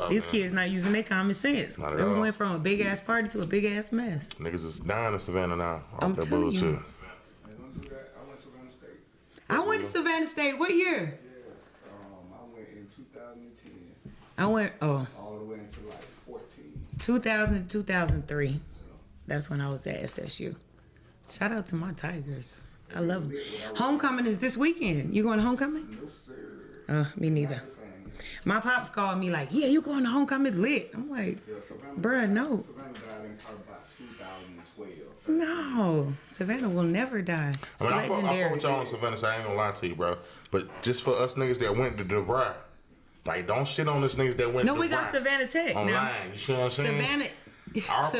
These kids not using their common sense. Not at We all. went from a big ass party to a big ass mess. Niggas is dying in Savannah now. I'm telling you. Hey, don't do that. I went to Savannah State. I went to Savannah State. What year? Yes, I went in 2010. I went, All the way until like 14. 2000 to 2003. That's when I was at SSU. Shout out to my Tigers. I love them. Homecoming is this weekend. You going to homecoming? No, sir. Me neither. My pops called me like, yeah, you going to homecoming lit. I'm like, bruh, no. Savannah died in probably about 2012. No. Savannah will never die. It's I fuck legendary. with y'all in Savannah, so I ain't gonna lie to you, bro. But just for us niggas that went to DeVry, like, don't shit on us niggas that went to No, we got DeVry Savannah Tech online. now. You see what I'm saying? Savannah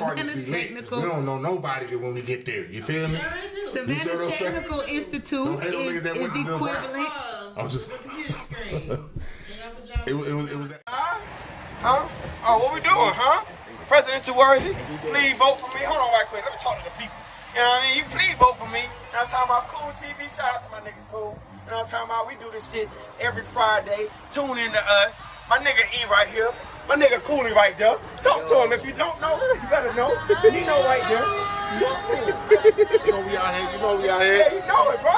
parties be lit, 'cause Technical. we don't know nobody when we get there. You feel me? You see what Savannah I'm saying? Technical Institute Don't hate on niggas is that went to the equivalent. I'm just. It was that. Huh? Oh, what we doing, huh? President too worthy? Please vote for me. Hold on right quick. Let me talk to the people. You know what I mean? You please vote for me. You know what I'm talking about? Cool TV. Shout out to my nigga Cool. You know what I'm talking about? We do this shit every Friday. Tune in to us. My nigga E right here. My nigga Cooley right there. Talk to him. If you don't know, you better know. He know right there. Talk to him. You know we out here. You know we out Yeah, here. you know it, bro.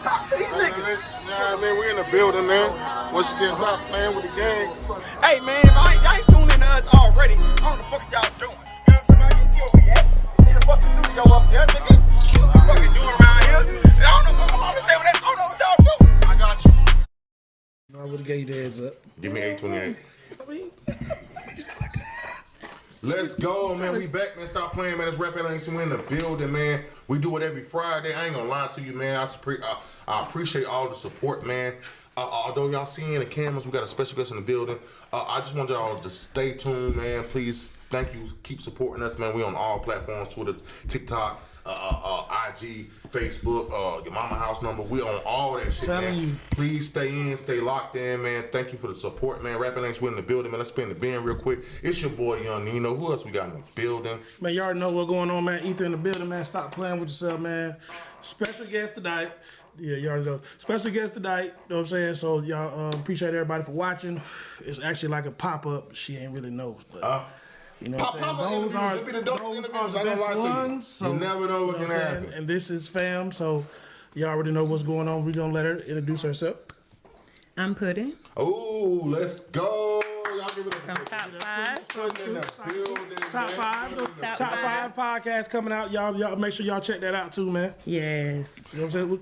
Talk to these niggas. Nah, man, we in the building, man. Once you get stopped playing with the gang. Hey, man, if y'all ain't tuning in to us already, I don't know what the fuck y'all doing. You know what I'm saying? You see where we at? You see the fucking studio up there, nigga? What you fucking doing around here? I don't know what y'all do. I got you. I would have gave you the heads up. Give me 828. Let's go, man. We back, man. Stop playing, man. Let's rap it. We in the building, man. We do it every Friday. I ain't gonna lie to you, man. I appreciate all the support, man. Although y'all seeing the cameras, we got a special guest in the building. I just want y'all to stay tuned, man. Please, thank you. Keep supporting us, man. We on all platforms: Twitter, TikTok, IG, Facebook, your mama house number. We on all that shit, Telling man. you. Please stay in, stay locked in, man. Thank you for the support, man. Rapping Links, we in the building, man. Let's spin the bin real quick. It's your boy, Young Nino. Who else we got in the building? Man, you already know what's going on, man. Ether in the building, man. Stop playing with yourself, man. Special guest tonight. Yeah, you already know. Special guest tonight. You know what I'm saying? So, y'all appreciate everybody for watching. It's actually like a pop-up. She ain't really knows, but... You know what I'm saying? Those are It'll be the dopest interviews. the I don't best lie to you. ones. So, You never know what you can I'm saying? happen. And this is fam, so y'all already know what's going on. We're going to let her introduce herself. I'm Pudding Oh, let's go. Y'all give it from Top 5. Pudding in the building. Top man. five. Pudding in the Top Top five. 5 podcast coming out. Y'all make sure y'all check that out too, man. Yes. You know what I'm saying? Well,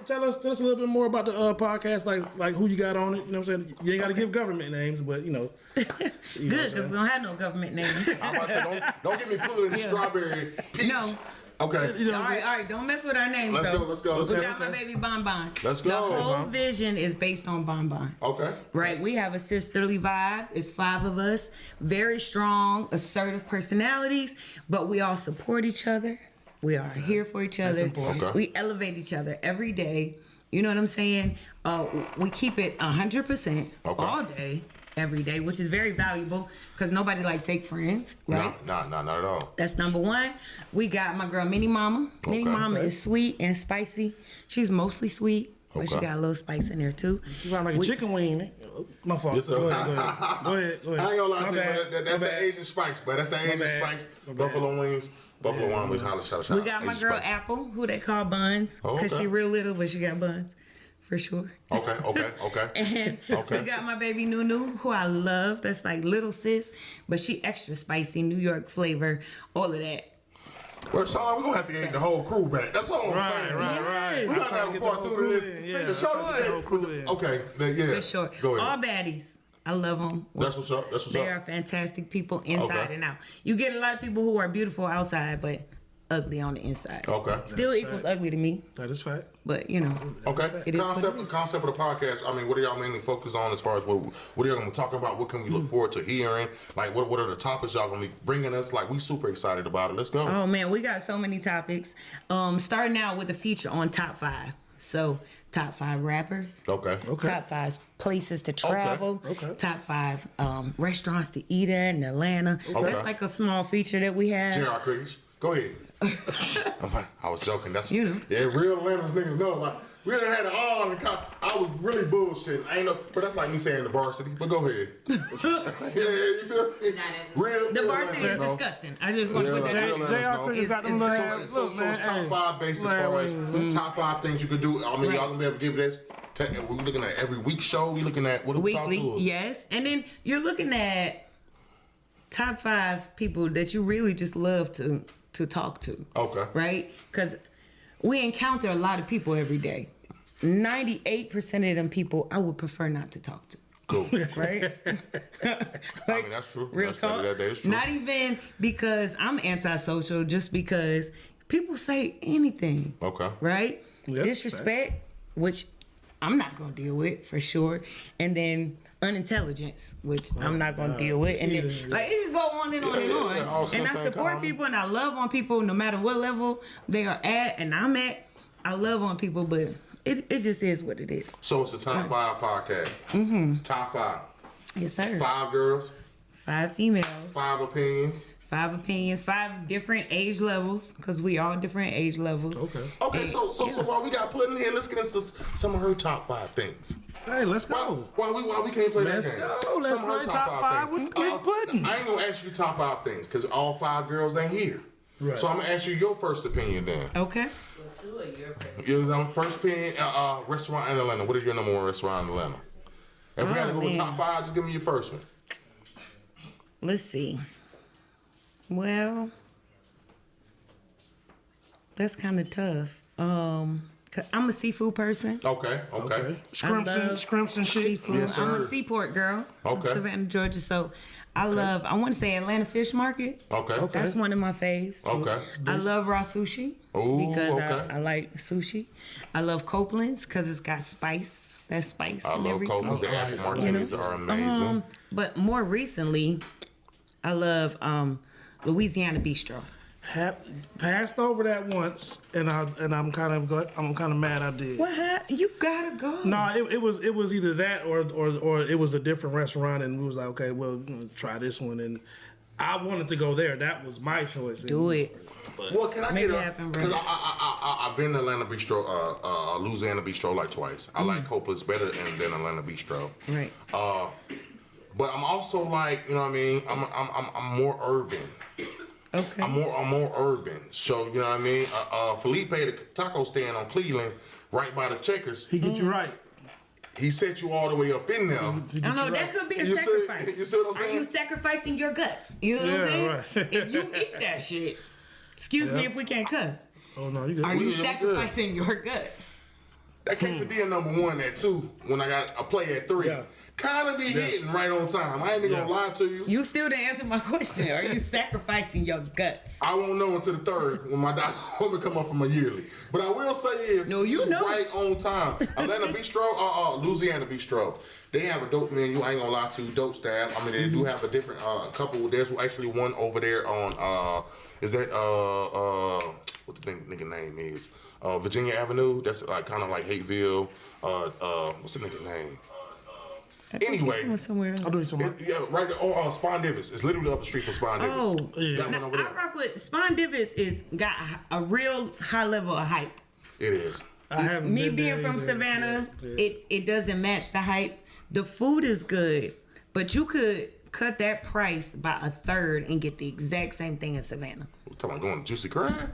tell us a little bit more about the podcast, like who you got on it. You know what I'm saying? You ain't got to give government names, but you know. Good, because we don't have no government names. I'm about to say, don't get me pudding strawberry peach. No. Okay. You know All what I'm right, saying? all right. Don't mess with our names, Let's though. go, let's go, let's We go. got my baby Bon Bon. Let's The go. whole vision is based on Bon Bon. Okay. Right, we have a sisterly vibe. It's 5 of us, very strong, assertive personalities, but we all support each other. We are here for each other. important. Okay. We elevate each other every day. You know what I'm saying? We keep it 100% Okay. all day, every day, which is very valuable because nobody like fake friends, right? No, not at all. That's number 1. We got my girl Mini Mama. Mini Okay. Mama is sweet and spicy. She's mostly sweet, but she Okay. got a little spice in there too. You sound like a chicken wing. Eh? My fault. Yes, sir. Go ahead. Go ahead. I ain't gonna lie My to you, bad. but that's My the bad. Asian spice, but that's the Asian bad. spice. My bad. Buffalo wings. Buffalo wings. Holla, shout out. We got my Asian girl spice. Apple, who they call Buns, Oh, because okay. she real little, but she got buns, for sure. Okay. And Okay. we got my baby Nunu, who I love. That's like little sis, but she extra spicy, New York flavor, all of that. Well, Sean, we're gonna have to get the whole crew back. That's all I'm saying. Right. We're gonna have a part 2 to this. Yeah, The show get the whole crew in. Okay, yeah. For sure. Go All ahead. baddies. I love them. That's what's up. That's what's They up. are fantastic people inside Okay. and out. You get a lot of people who are beautiful outside, but ugly on the inside. Okay. Still That's equals fact. ugly to me, That is fact. but you know. Okay. It is what it is. Concept of the podcast. I mean, what are y'all mainly focused on as far as what are y'all gonna be talking about? What can we look forward to hearing? Like, what are the topics y'all gonna be bringing us? Like, we super excited about it. Let's go. Oh man, we got so many topics. Starting out with a feature on top 5. So top 5 rappers. Okay. Top 5 places to travel. Okay. Top 5 restaurants to eat at in Atlanta. Okay. That's like a small feature that we have. J.R. Creech. Go ahead. I was joking. That's You know. Yeah, real Atlanta's niggas know. Like We done had it on. I was really bullshitting. I ain't know, but that's like me saying the varsity. But go ahead. Yeah, you feel me? Real. The varsity is disgusting. I just want to put that out there. JR got them little ass. So Look, man, it's top hey. 5 basis as far as top 5 things you could do. I mean, y'all gonna be able to give this. We looking at every week show. We looking at what do we talk to Weekly, us? yes. And then you're looking at top 5 people that you really just love to talk to. Okay. Right? Because we encounter a lot of people every day. 98% of them people I would prefer not to talk to. Cool. Right? I mean, that's true. Real That's, talk. that is true. Not even because I'm antisocial, just because people say anything. Okay. Right? Yep. Disrespect, which I'm not gonna deal with for sure, and then unintelligence, which I'm not gonna deal with, and then like it can go on and on and on. all And I sense support common. people, and I love on people no matter what level they are at, and I'm at. I love on people, but it just is what it is. So it's the top 5 podcast. Mm-hmm. Top 5. Yes, sir. 5 girls, 5 females, 5 opinions. 5 opinions, 5 different age levels, because we all different age levels. Okay. Okay, so while we got put in here, let's get into some of her top 5 things. Hey, let's go. Why we can't play Let's that game? go. Let's Some of her play top 5 with Puddin'. I ain't gonna ask you top 5 things because all 5 girls ain't here. Right. So I'm gonna ask you your first opinion then. Okay. Your first opinion, restaurant in Atlanta. What is your number 1 restaurant in Atlanta? If we gotta go with man. top 5, just give me your first one. Let's see. Well, that's kind of tough. 'Cause I'm a seafood person. Okay. Scrimps and shit. Seafood. Yes, I'm a sir. seaport girl. I'm Okay. Savannah, Georgia. So I want to say Atlanta Fish Market. Okay. That's one of my faves. Okay. I love raw sushi Ooh, because okay. I like sushi. I love Copeland's because it's got spice. That spice I and love everything. Copeland's. The apple martinis are amazing. But more recently, I love Louisiana Bistro. Passed over that once, and I'm kind of mad I did. What happened? You gotta go. No, it was either that or it was a different restaurant, and we was like, okay, well, try this one, and I wanted to go there. That was my choice. Do it. Well, can I Make get it a? happen, bro. Because I've been to Atlanta Bistro, Louisiana Bistro like twice. I like Copeland's better than Atlanta Bistro. Right. But I'm also like, you know what I mean? I'm more urban. Okay. I'm more urban. So you know what I mean? Felipe, the taco stand on Cleveland, right by the Checkers. He get you right. He set you all the way up in there. I don't know, that could be a You see- sacrifice. you see what I'm Are saying? you sacrificing your guts? You know what I'm saying? right. If you eat that shit, excuse me if we can't cuss. Oh no, you good. Are you Yeah, I'm sacrificing your guts? That quesadilla number 1 at 2 when I got a play at 3. Yeah. Kind of be hitting right on time. I ain't even gonna lie to you. You still didn't answer my question. Are you sacrificing your guts? I won't know until the 3rd when my doctor want me to come up from a yearly. But I will say is, No, you know. right on time. Atlanta Bistro, Louisiana Bistro. They have a dope menu. I ain't gonna lie to you, dope staff. I mean, they do have a different couple. There's actually one over there on is that what the nigga name is? Virginia Avenue. That's like kind of like Hateville. What's the nigga name? Anyway, Going somewhere else. I'll do it tomorrow. yeah, right there. Oh, Spawn Divis. It's literally up the street from Spawn Divis. Oh, Yeah. That one now, over I there. rock with Spawn Divots is got a real high level of hype. It is. I haven't Me been being there from either. Savannah, Yeah. it doesn't match the hype. The food is good, but you could cut that price by a third and get the exact same thing in Savannah. We're talking about going to Juicy Crab?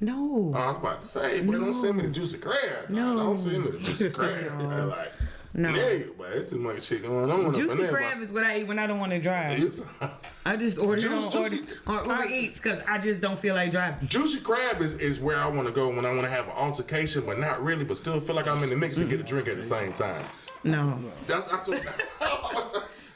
No. I was about to say, but don't send me the Juicy Crab. No. Don't send me the Juicy Crab. Like, No. yeah, but it's too much shit going on. Juicy crab is what I eat when I don't want to drive. I just order it on Uber Eats because I just don't feel like driving. Juicy Crab is where I want to go when I want to have an altercation, but not really, but still feel like I'm in the mix and get a drink at the same time. No. That's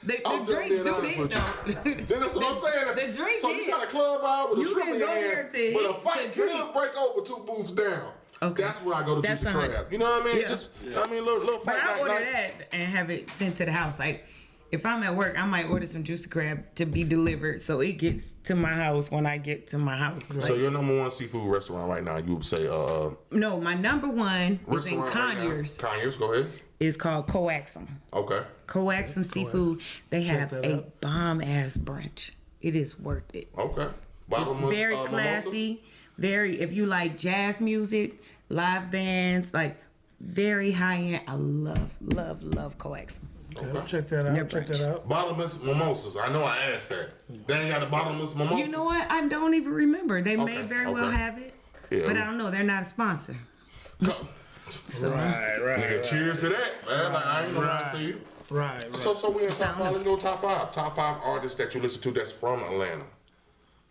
The I'm just drinks being do honest hit with you. though. Then that's what I'm saying. The drinks so you hit. got a club out with a You shrimp can in your go there hand, to but a hit fight to drink. could break over 2 booths down. Okay. That's where I go to That's Juicy 100. Crab. You know what I mean? Yeah. Just, I mean, little But fight I night. order night. that and have it sent to the house. Like, if I'm at work, I might order some Juicy Crab to be delivered so it gets to my house when I get to my house. So Like, your number 1 seafood restaurant right now, you would say no, my number one is in restaurant right now. Conyers. Conyers, go ahead. It's called Coaxum. Okay. Coaxum Seafood. They Check have that a out. bomb-ass brunch. It is worth it. Okay. Bottomless, Very mimosas? classy. Very, if you like jazz music, live bands, like very high end. I love coaxium. Okay, check that out. Their Check brunch. that out. Bottomless mimosas. I know I asked that. They ain't got the bottomless mimosas. You know what? I don't even remember. They may very well okay. have it, Yeah. but I don't know. They're not a sponsor. So Right. Nigga, cheers to that, man. Like, I ain't gonna lie to you. Right. So we in top five. Let's go top five. Top five artists that you listen to that's from Atlanta.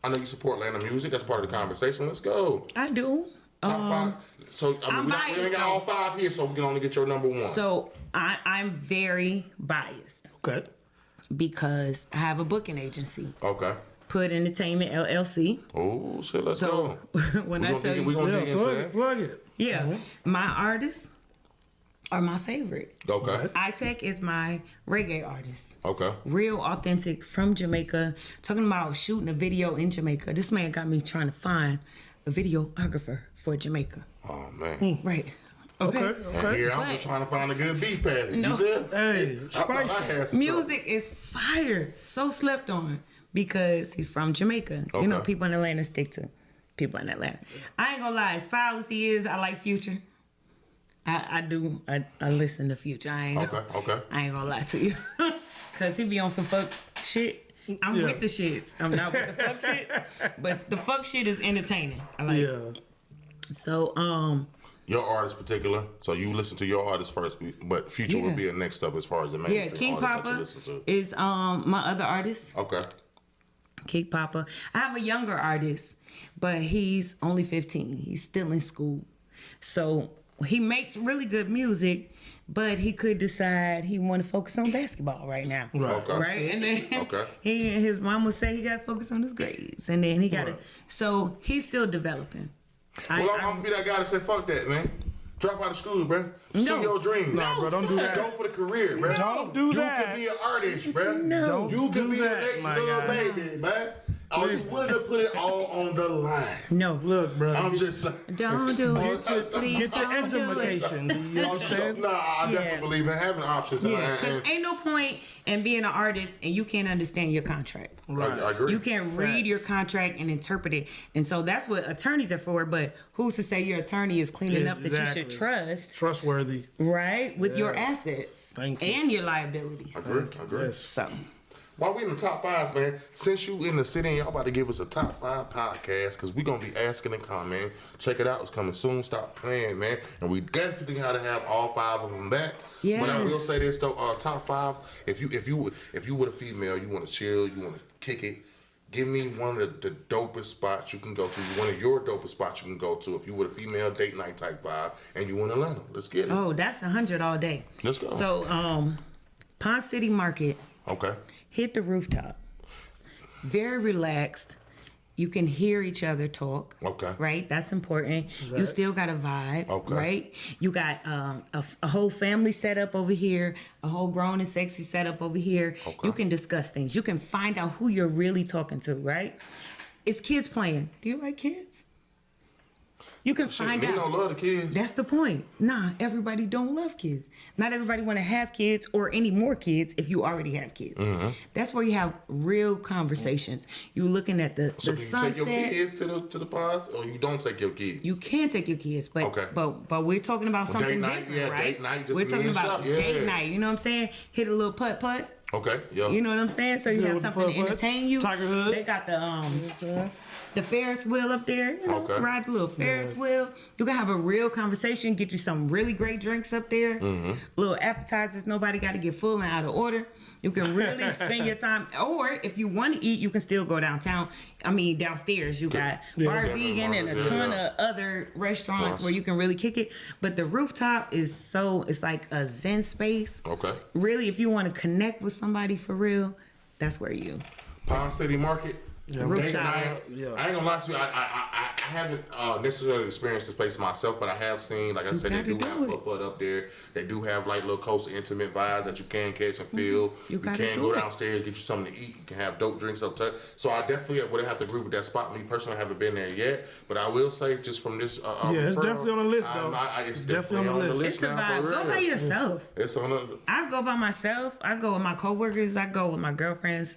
I know you support Atlanta music. That's part of the conversation. Let's go. I do. Top five. So I'm we biased, ain't got all five here, so we can only get your number one. So I'm very biased Okay. because I have a booking agency, Okay. Put Entertainment LLC. Oh shit, let's So go. when We I gonna tell dig, we you, gonna Yeah, dig into plug that. it. Plug it. yeah, my artists are my favorite. Okay. iTech is my reggae artist. Okay. Real authentic from Jamaica. Talking about shooting a video in Jamaica. This man got me trying to find a videographer for Jamaica. Oh man. Right. Okay. And here I'm just trying to find a good beef patty. No. You feel? Hey, I thought I had some Music is fire. So slept on because he's from Jamaica. You know, Okay. people in Atlanta stick to people in Atlanta. I ain't gonna lie, as foul as he is, I like Future. I do. I listen to Future. I ain't gonna lie to you. Cause he be on some fuck shit. I'm Yeah. with the shits. I'm not with the fuck shit. But the fuck shit is entertaining. I like it. Yeah. So, Your artist particular, so you listen to your artist first, but Future Yeah. would be a next up as far as the yeah, mainstream King artists that you Papa listen to. is my other artist. Okay. King Papa. I have a younger artist, but he's only 15. He's still in school. So he makes really good music, but he could decide he want to focus on basketball right now. Right. Okay. Right? And then Okay. he and his mama say he got to focus on his grades. And then he got to, so he's still developing. Well, I'm gonna be that guy to say, fuck that, man. Drop out of school, bro. Pursue your dreams. Nah, bro, don't do that. Go for the career, bro. Don't do that. You could be an artist, bro. No. You could do be the that, next my little guy. baby, man. Oh, you willing to put it all on the line. No. Look, bro. I'm just like, Don't do it. Please Get your don't do it. education. Do you understand? nah, I Yeah. definitely believe in having options. Yeah, And- because ain't no point in being an artist and you can't understand your contract. I agree. You can't read Facts. your contract and interpret it. And so that's what attorneys are for. But who's to say your attorney is clean enough that you Exactly. should trust, Trustworthy. right? With your assets Thank you. and your liabilities. Agree. Yes. So, While we in the top fives, man, since you in the city, y'all about to give us a top five podcast, because we going to be asking and commenting. Check it out. It's coming soon. Stop playing, man. And we definitely got to have all five of them back. But I will Yes. say this, though, top five, if you were a female, you want to chill, you want to kick it, give me one of the dopest spots you can go to, one of your dopest spots you can go to if you were a female date night type vibe and you in Atlanta. Let's get it. oh, that's 100 all day. Let's go. So, Pond City Market, Okay. hit the rooftop. Very relaxed. You can hear each other talk. Okay. Right? That's important. You still got a vibe. Okay. Right? You got a whole family set up over here, a whole grown and sexy setup over here. Okay. You can discuss things. You can find out who you're really talking to, right? It's kids playing. Do you like kids? You can find Me out. don't love the kids. That's the point. Nah, everybody don't love kids. Not everybody want to have kids or any more kids if you already have kids. Mm-hmm. That's where you have real conversations. You looking at the So do you take your sunset. kids to the pods, or you don't take your kids? You can take your kids, but Okay. but we're talking about Date something night, different, yeah, right? date night, just we're me talking and about Shop, yeah. date night. You know what I'm saying? Hit a little putt. Okay, yeah. You know what I'm saying? So you Good have with the something to putt-putt. entertain you. Tiger Hood. They got the Ferris wheel up there. You know, Okay. ride the little Ferris wheel. You can have a real conversation. Get you some really great drinks up there. Mm-hmm. Little appetizers. Nobody got to get full and out of order. You can really spend your time. Or if you want to eat, you can still go downtown. I mean, downstairs. You got Bar Yeah, Vegan and a yeah, ton yeah. of other restaurants Plus. where you can really kick it. But the rooftop is it's like a zen space. Okay. Really, if you want to connect with somebody for real, that's where you. Pond City Market. Date Rooftop. night. Yeah. I ain't gonna lie to you. I haven't necessarily experienced this place myself, but I have seen, like I said, they gotta do do have it. putt up there. They do have like little coastal intimate vibes that you can catch and feel. You gotta can do go it. downstairs, get you something to eat. You can have dope drinks up top. So I definitely would have to agree with that spot. Me personally, I haven't been there yet, but I will say just from this. Yeah, it's referral, definitely on the list, though. It's definitely on the list It's a now. vibe. For Go by real. yourself. It's on the. I go by myself. I go with my coworkers. I go with my girlfriends.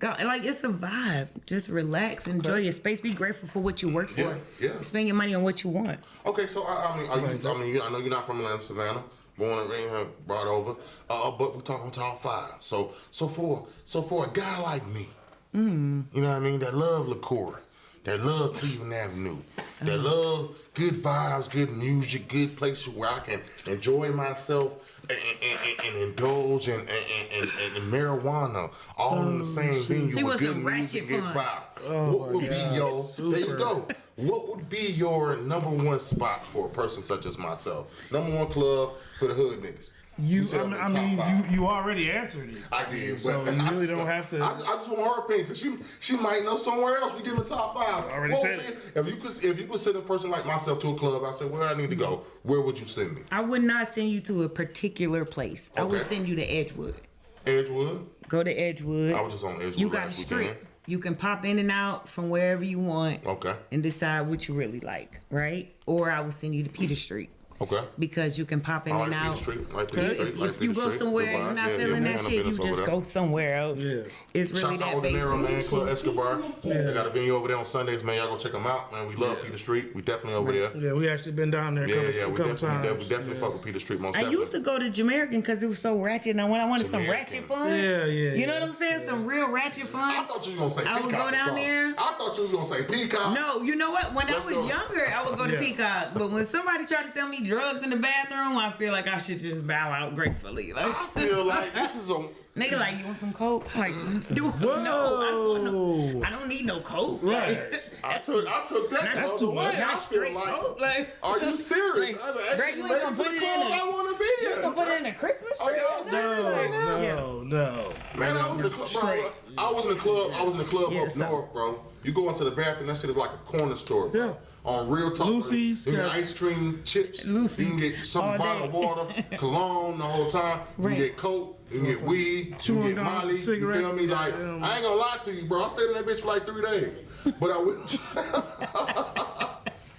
Go, like it's a vibe. Just relax, enjoy your space. Be grateful for what you work for. Yeah. Spend your money on what you want. Okay, so I know you're not from Atlanta, Savannah, born and raised, brought over, but we're talking top 5. So for a guy like me, you know what I mean, that love liqueur, that love Cleveland Avenue, that love good vibes, good music, good places where I can enjoy myself and indulge in marijuana, all in the same venue with good music, good vibe. What would be your? There you go. What would be your number 1 spot for a person such as myself? Number 1 club for the hood niggas. You already answered it. I did, so but you really don't have to. I just want her opinion because she might know somewhere else. We give her top 5. I already said it. If you could send a person like myself to a club, I said, where I need to go. Where would you send me? I would not send you to a particular place. I would Okay. send you to Edgewood. Edgewood. Go to Edgewood. I was just on Edgewood You got a last street. weekend. You can pop in and out from wherever you want. Okay. And decide what you really like, right? Or I will send you to Peter Street. Okay. Because you can pop in I and like Peter out. Street. Like Peter Street. If you go somewhere and you're not feeling that shit, you just go somewhere else. Yeah. It's really Shouts out that basic. Ordinary, man. Club Escobar. They got a venue over there on Sundays, man. Y'all go check them out, man. We love Peter Street. We definitely over there. Yeah, we actually been down there a couple times. We definitely fuck with Peter Street most I definitely. used to go to Jamaican because it was so ratchet. Now when I wanted some Jamaican. ratchet fun, Yeah. you know what I'm saying? Some real ratchet I fun. thought you was gonna say I would Peacock. go down or something. there. I thought you was gonna say Peacock. No, you know what? When Let's I was go. younger, I would go to Yeah. Peacock. But when somebody tried to sell me drugs in the bathroom, I feel like I should just bow out gracefully. Like, I feel like this is a. nigga, like, you want some coke? Like, dude, no, I don't need no coke. Right. I took that That's the too other much. way. I Not feel straight like. coke. Like, Are you serious? Like, I've bro, actually you made ain't it gonna to put the it club in a- I want to be you in. gonna put it in a Christmas tree? y'all serious right now? No. Man, I was in the club, bro. I was in the club Yeah, up so- north, bro. You go into the bathroom, that shit is like a corner store, bro. Yeah. On real talk, Lucy's, you can yeah. get ice cream, chips. Lucy's, You can get some all bottled day. water, cologne the whole time. You Right. can get coke. You can get weed. You can Chewing get gum, Molly. You cigarettes, feel me? Like, goddamn. I ain't gonna lie to you, bro. I stayed in that bitch for like 3 days. But I will.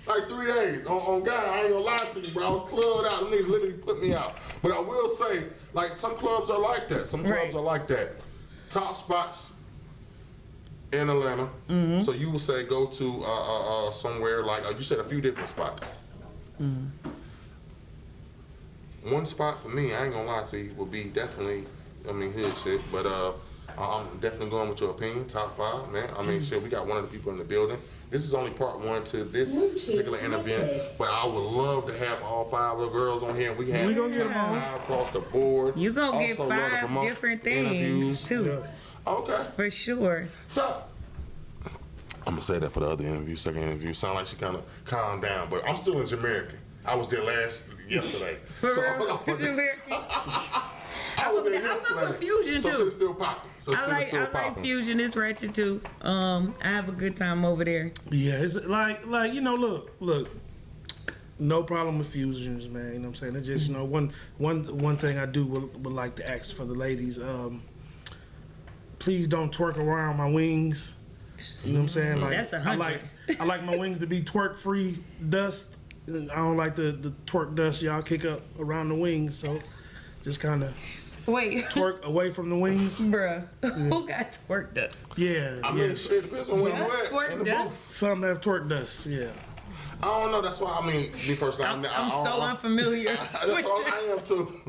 Like 3 days. On God, I ain't gonna lie to you, bro. I was plugged out. Them niggas literally put me out. But I will say, like, some clubs are like that. Some clubs Right. are like that. Top spots in Atlanta. So you would say go to somewhere like, you said a few different spots. One spot for me, I ain't gonna lie to you, would be definitely, hood shit. But I'm definitely going with your opinion. Top 5, man. Shit, we got one of the people in the building. This is only part 1 to this particular interview, but I would love to have all 5 of the girls on here. We have We gonna get 'em on. 5 across the board. You gonna get Also love to 5 promote different interviews. things too, Okay. for sure. So, I'm gonna say that for the other interview, second interview. Sound like she kind of calmed down, but I'm still in Jamaica. I was there yesterday. For real, cause you're very. I was there I yesterday. love fusion So too. shit is still popping. I like fusion. It's ratchet too. I have a good time over there. Yeah, it's like look. No problem with fusions, man. You know what I'm saying? It's just one thing I do would like to ask for the ladies. Please don't twerk around my wings. You know what I'm saying? Like, That's 100. I like my wings to be twerk free dust. I don't like the twerk dust y'all kick up around the wings. So just kind of Wait, twerk away from the wings. bruh, who got twerk dust? Yeah, Shit depends on where you at Twerk in the dust? booth. Some have twerk dust. Yeah. I don't know. That's why me personally, I'm so unfamiliar. That's all I am too.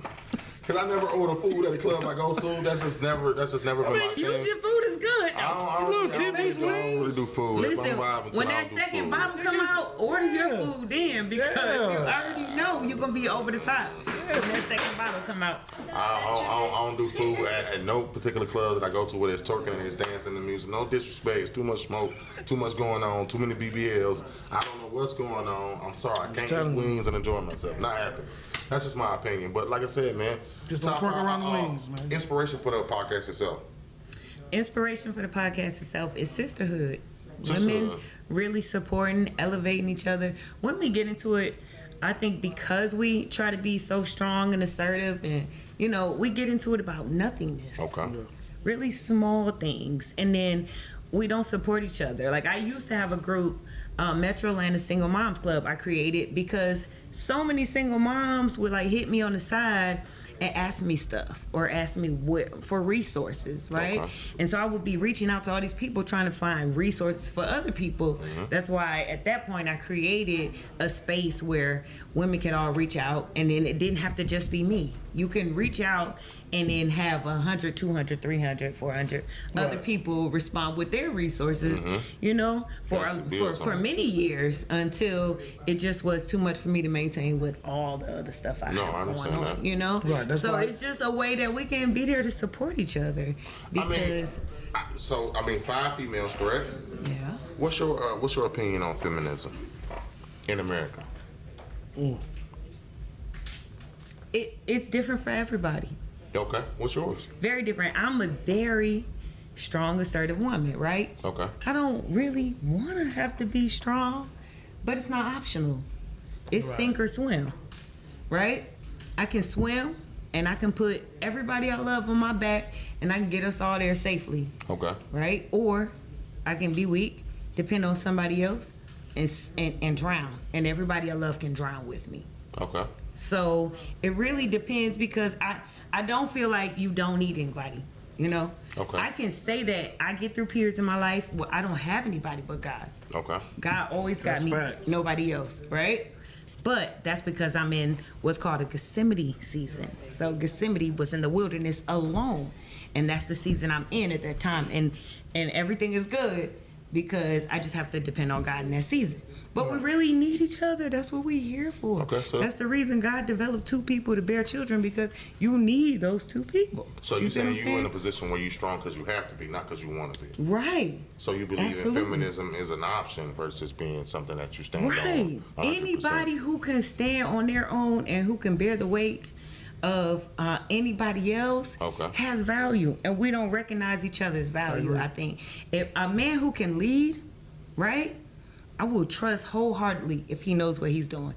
Cause I never order food at the club I go to. That's just never been my thing. Fusion food is good. I don't really do food. That's Listen, my vibe until when I that don't do second food. bottle come out, order your food then because Yeah. you already know you're gonna be over the top when that second bottle come out. I don't do food at no particular club that I go to where there's twerking and there's dancing and music. No disrespect. It's too much smoke, too much going on, too many BBLs. I don't know what's going on. I'm sorry. I can't telling eat you. wings and enjoy myself. Not happening. That's just my opinion. But like I said, man, Just don't twerk around the wings, man. Inspiration for the podcast itself. Inspiration for the podcast itself is sisterhood. Women Sisterhood. really supporting, elevating each other. When we get into it, I think because we try to be so strong and assertive and, we get into it about nothingness. Okay. Really small things. And then we don't support each other. Like I used to have a group, Metro Atlanta Single Moms Club I created because so many single moms would like hit me on the side and ask me stuff or ask me for resources, right? Okay. And so I would be reaching out to all these people trying to find resources for other people. That's why at that point I created a space where women can all reach out, and then it didn't have to just be me. You can reach out and then have 100, 200, 300, 400 other people respond with their resources, you know, for many years until it just was too much for me to maintain with all the other stuff I have going on, that. you know? Right, that's so right. it's just a way that we can be there to support each other because... I mean, 5 females, correct? yeah. What's your opinion on feminism in America? It's different for everybody. Okay, what's yours? Very different. I'm a very strong, assertive woman, right? Okay. I don't really want to have to be strong, but it's not optional. It's sink or swim, right? I can swim, and I can put everybody I love on my back, and I can get us all there safely, Okay. right? Or I can be weak, depend on somebody else, and drown, and everybody I love can drown with me. Okay. So it really depends because I don't feel like you don't need anybody, you know? Okay. I can say that I get through periods in my life where I don't have anybody but God. Okay. God always got That's me, facts. nobody else, right? But that's because I'm in what's called a Gethsemane season. So Gethsemane was in the wilderness alone, and that's the season I'm in at that time. And everything is good because I just have to depend on God in that season. But we really need each other. That's what we're here for. Okay, so that's the reason God developed 2 people to bear children, because you need those 2 people. So you see what saying I'm you in a position where you're strong because you have to be, not because you want to be. Right. So you believe Absolutely. in feminism is an option versus being something that you stand Right. on. 100%. Anybody who can stand on their own and who can bear the weight of anybody else has value, and we don't recognize each other's value. I think if a man who can lead, right, I will trust wholeheartedly if he knows what he's doing.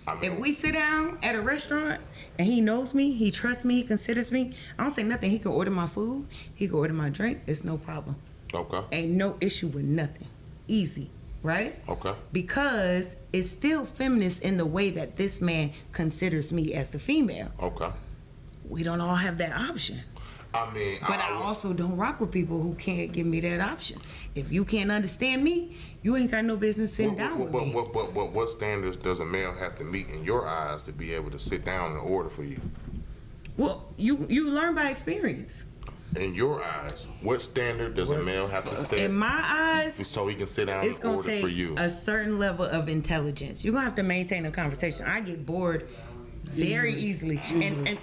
I mean, If we sit down at a restaurant and he knows me, he trusts me, he considers me, I don't say nothing. He can order my food, he can order my drink. It's no problem. Okay. Ain't no issue with nothing. Easy, right? Okay. Because it's still feminist in the way that this man considers me as the female. Okay. We don't all have that option. I mean, But I also don't rock with people who can't give me that option. If you can't understand me, you ain't got no business sitting down with me. What standards does a male have to meet in your eyes to be able to sit down and order for you? Well, you learn by experience. In your eyes, what standard does a male have to set In my eyes, so he can sit down it's and gonna order take for you? a certain level of intelligence. You're gonna have to maintain a conversation. I get bored very easily. And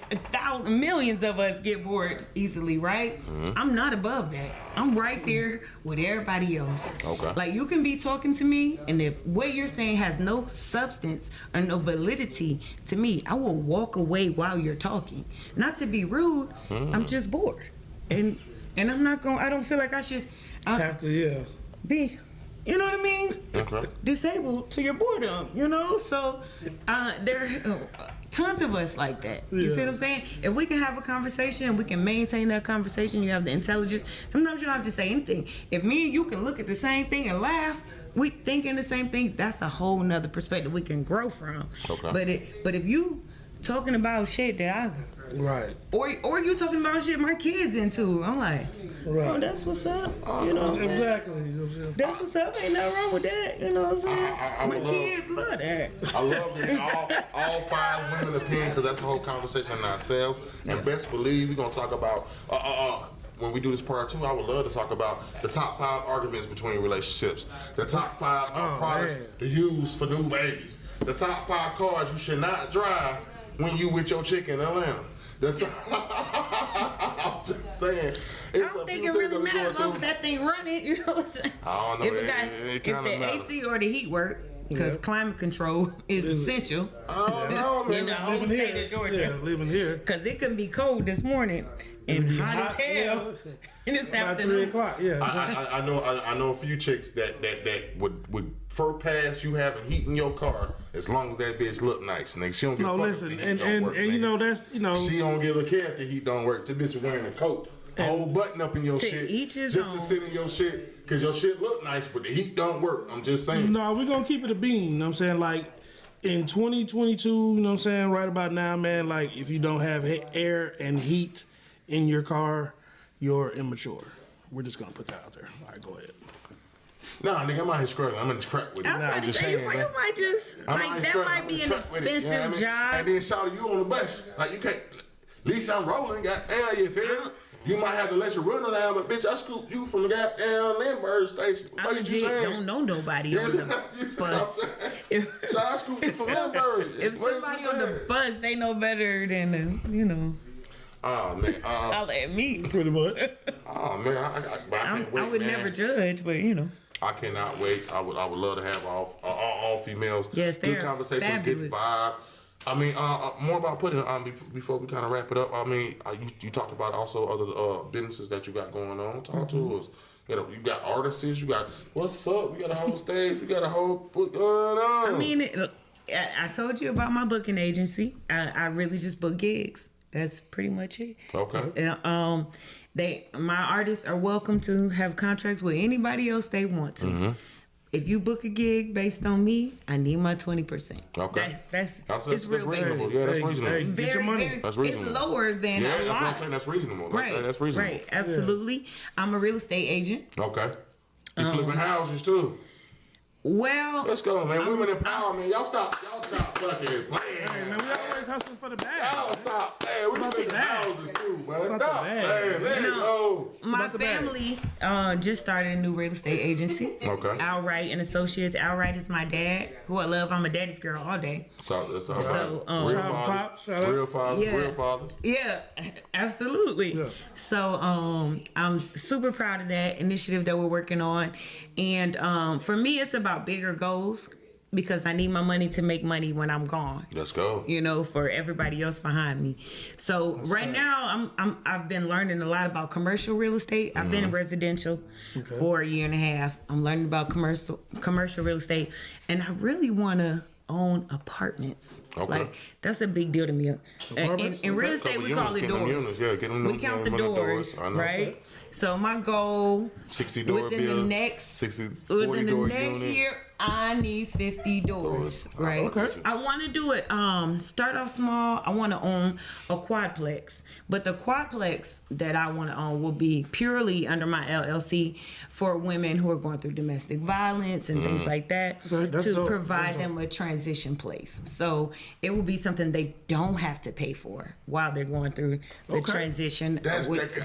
millions of us get bored easily, right? I'm not above that. I'm right there with everybody else. Okay. Like, you can be talking to me, and if what you're saying has no substance or no validity to me, I will walk away while you're talking. Not to be rude, I'm just bored. And I'm not going, I don't feel like I should Have to, be, you know what I mean? Okay. Disabled to your boredom, you know? So there are tons of us like that. You see what I'm saying? If we can have a conversation and we can maintain that conversation, you have the intelligence. Sometimes you don't have to say anything. If me and you can look at the same thing and laugh, we thinking the same thing, that's a whole nother perspective we can grow from. Okay. But if you talking about shit that I... Right. Or you talking about shit my kids into, I'm like, oh, that's what's up. You know what I'm saying? Exactly. You know what I'm saying? That's what's up. Ain't nothing wrong with that. You know what I'm saying? I My would kids love that. I love that all 5 women's opinion, because that's a whole conversation in ourselves. And best believe we're gonna talk about when we do this part 2. I would love to talk about the top 5 arguments between relationships, the top 5 products to use for new babies, the top 5 cars you should not drive when you with your chick in Atlanta. That's I'm just saying. I don't think it really matters as long as that thing running. You know what I'm saying? I don't know. If the AC or the heat work, because climate control is essential. I don't know, man. In the whole state of Georgia. Yeah, living here. Because it can be cold this morning and hot as hell in this About 3 afternoon. o'clock, yeah. I know a few chicks that would fur past you having heat in your car as long as that bitch look nice. Nigga, she don't give a fuck listen, if the heat and don't work, you nigga. know that's She don't give a care if the heat don't work. The bitch is wearing a coat, a whole button up in your To shit, each his just own. to sit in your shit, cause your shit look nice, but the heat don't work. I'm just saying. No, we're gonna keep it a beam. You know what I'm saying? Like, in 2022, you know what I'm saying, right about now, man, like if you don't have air and heat in your car, you're immature. We're just gonna put that out there. All right, go ahead. Nah, nigga, I'm out here struggling. I'm in the crack with it. I was about to say, you might just, like, that might be an expensive job. And then shout you on the bus. Like, you can't, at least I'm rolling. Goddamn, you feel me? You might have to let your runner down, but bitch, I scooped you from the goddamn Lindbergh station. I legit don't know nobody on the bus. So I scooped you from Lindbergh. If somebody on the bus, they know better than, you know. Oh, man. I'll let me. Pretty much. Oh, man. I can't wait, I would man. never judge, but, you know. I cannot wait. I would love to have all females. Yes, good they're conversation, fabulous. good vibe. I mean, more about putting before we kind of wrap it up. I mean, you talked about also other businesses that you got going on. Talk to us. You got artists. You got what's up. You got a whole stage. You got a whole book going on. I mean, I told you about my booking agency. I really just book gigs. That's pretty much it. Okay. My artists are welcome to have contracts with anybody else they want to. Mm-hmm. If you book a gig based on me, I need my 20%. Okay. That's reasonable. basic. Yeah, that's reasonable. Hey, get your money. That's reasonable. It's lower than Yeah, a that's lot. what I'm saying. That's reasonable. Right. That's reasonable. Right. Absolutely. I'm a real estate agent. Okay. You flipping houses too. Well, Let's go, man. Women empowerment. Y'all stop fucking playing. Hey, man, we always hustling for the bag. Y'all stop. Hey, we flipping houses too, man. Stop. the Hey, bag. let it go. my about the bag. family just started a new real estate agency. Okay. Outright and Associates. Outright is my dad, who I love. I'm a daddy's girl all day. So that's all right. So, real Shout out Pops, shout out. Real fathers. Yeah. Real fathers. Yeah, absolutely. Yeah. So I'm super proud of that initiative that we're working on. And for me, it's about bigger goals because I need my money to make money when I'm gone. Let's go. You know, for everybody else behind me. So now I've been learning a lot about commercial real estate. I've been in residential for a year and a half. I'm learning about commercial real estate, and I really want to own apartments. Okay. Like that's a big deal to me. In real estate, Couple we call it units, get them doors. units, yeah, get them We count the them doors, I know. right? So my goal 60 door within bill. the next 40 within the door next unit. year, I need 50 doors, right? Okay. I want to do it. Start off small. I want to own a quadplex, but the quadplex that I want to own will be purely under my LLC for women who are going through domestic violence and things like that Okay, that's to dope. provide That's them a transition place. So it will be something they don't have to pay for while they're going through the Okay. transition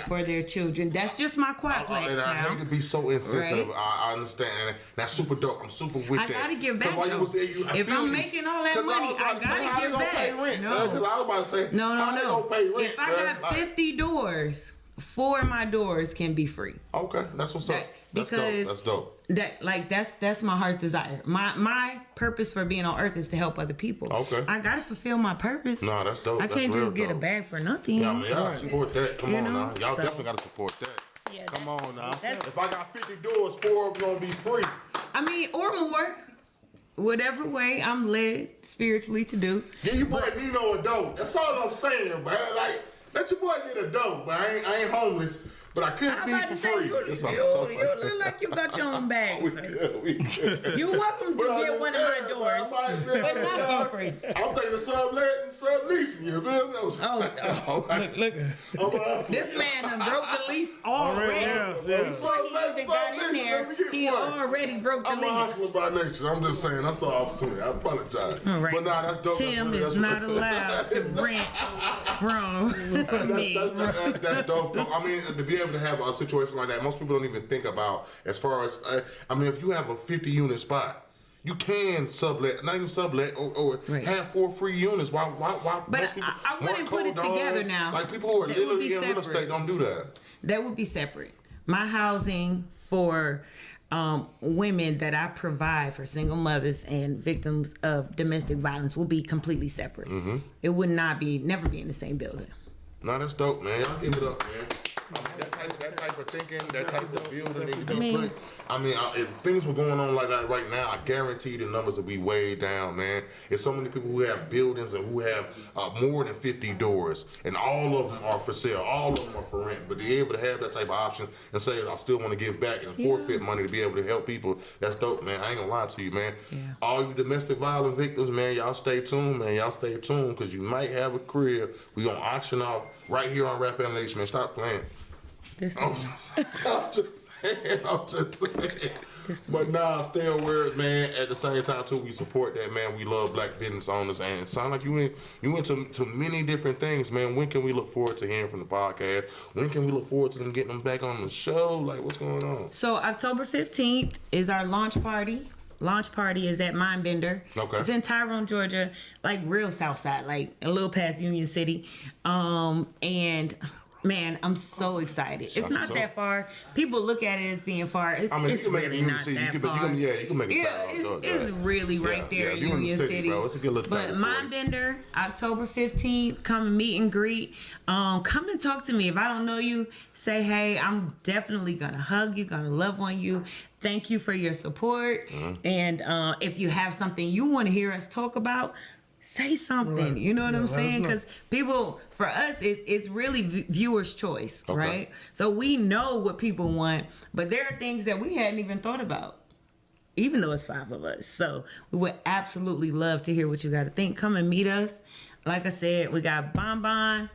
for their children. That's just my quadplex And I now. hate to be so insensitive. Right? I understand. And that's super dope. I'm super with I that. gotta give back, 'Cause while you though. was there, I If feel I'm you. making all that 'Cause money, was about I to say, gotta how they give gonna back. pay rent? No. Because I was about to say, how they No. gonna pay rent? If I man? got Like, 50 doors, 4 of my doors can be free. okay, that's what's up. That's Because dope. That's dope. That's my heart's desire. My purpose for being on earth is to help other people. Okay. I gotta fulfill my purpose. Nah, that's dope. I That's can't real just get a dope. bag for nothing. Yeah, I mean, y'all support that. Come You on know? now. Y'all So- definitely gotta support that. Yeah, Come on now. that's- If I got 50 doors, 4 of them gonna be free. I mean, or more. Whatever way I'm led spiritually to do. Give your boy Nino a dough. That's all I'm saying, man. Like, let your boy get a dough. But I ain't homeless. But I could I'm be about for to say, free. you That's all I'm look talking like you got your own bag, We sir. good. We good. You're welcome to But get one of my doors, but not for free. I'm thinking of subleasing. You feel me? Look. This man done broke the lease already. Yeah. Before he even got in there, he already broke the I'm a lease. hustler by nature. I'm just saying that's the opportunity. I apologize. All right. But nah, that's dope. Tim that's is not allowed to rent from me. That's dope. I mean, to be able to have a situation like that, most people don't even think about as far as, I mean, if you have a 50 unit spot, you can sublet, not even sublet, or Right. have 4 free units. Why But most people I wouldn't want put it code together on? now. Like people who are That would literally be in real separate. estate don't do that. That would be separate. My housing for women that I provide for single mothers and victims of domestic violence will be completely separate. It would never be in the same building. Nah, that's dope, man. Y'all give it up, man. That type of thinking, that type of building, if things were going on like that right now, I guarantee the numbers would be way down, man. There's so many people who have buildings and who have more than 50 doors, and all of them are for sale, all of them are for rent. But to be able to have that type of option and say, I still want to give back and forfeit money to be able to help people, that's dope, man. I ain't gonna lie to you, man. Yeah. All you domestic violence victims, man, y'all stay tuned, man. Y'all stay tuned, because you might have a career. We gonna auction off right here on Rap Analytics, man. Stop playing. I'm just saying. But nah, stay aware, man. At the same time, too, we support that, man. We love black business owners, and it sounds like you went to many different things, man. When can we look forward to hearing from the podcast? When can we look forward to them getting them back on the show? Like, what's going on? So October 15th is our launch party. Launch party is at Mindbender. Okay. It's in Tyrone, Georgia, like real south side, like a little past Union City. And man, I'm so excited. It's not that far. People look at it as being far. It's you can make it really Union not City. that You far. can make it Tyrone, Georgia. It's really right there in if you're in the Union City. bro, it's a good little But thing. Mindbender, October 15th, come meet and greet. Come and talk to me. If I don't know you, say, hey, I'm definitely going to hug you, going to love on you. Thank you for your support. And if you have something you want to hear us talk about, say something. Right. You know what I'm saying? know. Because people, for us, it's really viewers' choice, right? So we know what people want, but there are things that we hadn't even thought about, even though it's 5 of us. So we would absolutely love to hear what you got to think. Come and meet us. Like I said, we got Bonbon,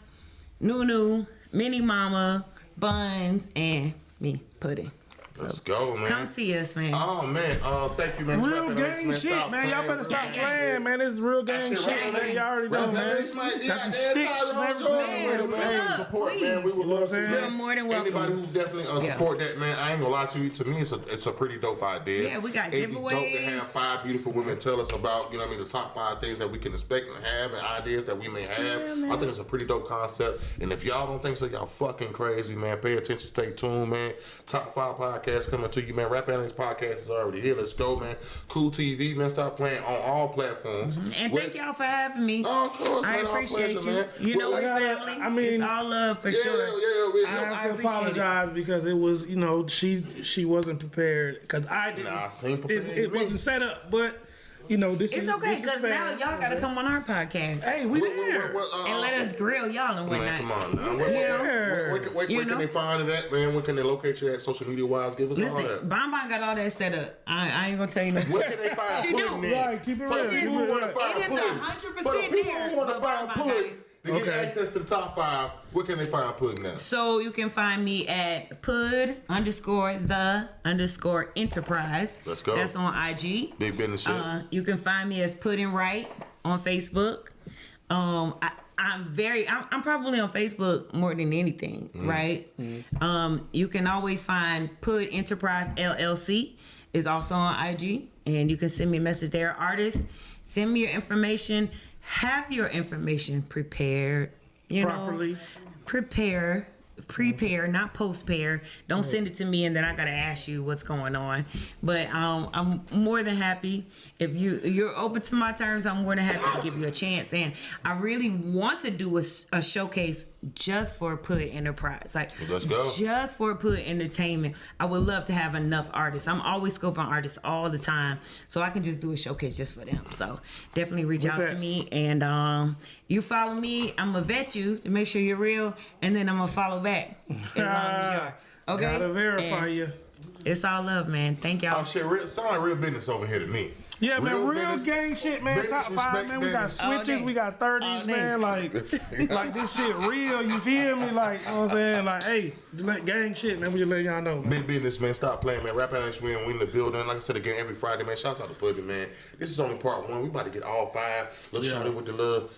Nunu, Mini Mama, Buns, and me, Pudding. Let's go, man. Come see us, man. Oh, man. Thank you, man. Real gang shit, man. Y'all better stop playing, man. This is real gang shit, man. Y'all already know, man. Got some sticks, man. Support, man. We would love to. You're more than welcome. Anybody who definitely support that, man, I ain't gonna lie to you. To me, it's a pretty dope idea. Yeah, we got It'd be giveaways. dope to have 5 beautiful women tell us about, the top 5 things that we can expect and have and ideas that we may have. I think it's a pretty dope concept. And if y'all don't think so, y'all fucking crazy, man. Pay attention, stay tuned, man. Top 5 podcasts coming to you, man. Rap Analytics podcast is already here. Let's go, man. Cool TV, man. Stop playing on all platforms. And thank y'all for having me. Oh, of course, I man. appreciate Our pleasure, you. man. You know, we're family. I mean, it's all love for sure. I have to apologize because it was, she wasn't prepared because I didn't. Nah, same prepared. It wasn't set up, but this It's is okay this is because fair. now y'all got to come on our podcast Hey, we there. and let us grill y'all and whatnot. Man, come on now. Where can they find it at, man? Where can they locate you at social media wise? Give us all Listen, that. Bonbon got all that set up. I ain't gonna tell you nothing. Where can they find She pudding do. then? Right, keep it For the real. people who want to It find is pudding. 100% For the people there, who want to but find Bonbon got pudding it. to get access to the top 5, where can they find pudding at? So you can find me at pud_the_enterprise. Let's go. That's on IG. Big business shit. You can find me as Pudding Right on Facebook. I'm probably on Facebook more than anything, right? You can always find Pud Enterprise LLC is also on IG, and you can send me a message there. Artists, send me your information. Have your information prepared. Properly. Prepare, not post-pair. Don't send it to me and then I gotta ask you what's going on. But I'm more than happy if you're open to my terms. I'm more than happy to give you a chance. And I really want to do a showcase just for Pud Enterprise, like Let's go. just for Pud Entertainment. I would love to have enough artists. I'm always scoping artists all the time, so I can just do a showcase just for them. So definitely reach out to me, and you follow me. I'm gonna vet you to make sure you're real, and then I'm gonna follow back as long as you are. Okay, Gotta verify And you. It's all love, man. Thank y'all. Oh shit, sound like real business over here to me. Yeah, man, real business, gang shit, man. business, Top 5, respect man. We got business. switches, day. we got 30s, All day. man. Like this shit real. You feel me? Like, you know what I'm saying? Like, hey, gang shit, man. We just let y'all know. Big business, man. Stop playing, man. Rap Analytics, we in the building. Like I said again, every Friday, man. Shouts out to Pudding, man. This is only part 1. We about to get all 5. Let's shout it with the love.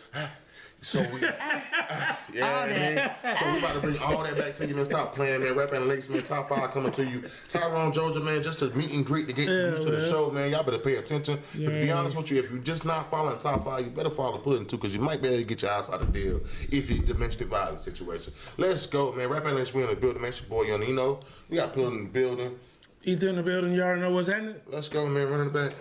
So we, So we about to bring all that back to you, man. Stop playing, man. Rap Analytics, man. Top 5 coming to you. Tyrone, Georgia, man. Just to meet and greet to get used to the show, man. Y'all better pay attention. But to be honest with you, if you're just not following Top 5, you better follow Pudding too, because you might be able to get your ass out of the deal if you domestic violence situation. Let's go, man. Rap Analytics, we in the building. Make sure, boy, you we got Pudding in the building. Ether in the building. You already know what's happening. Let's go, man. Running the back.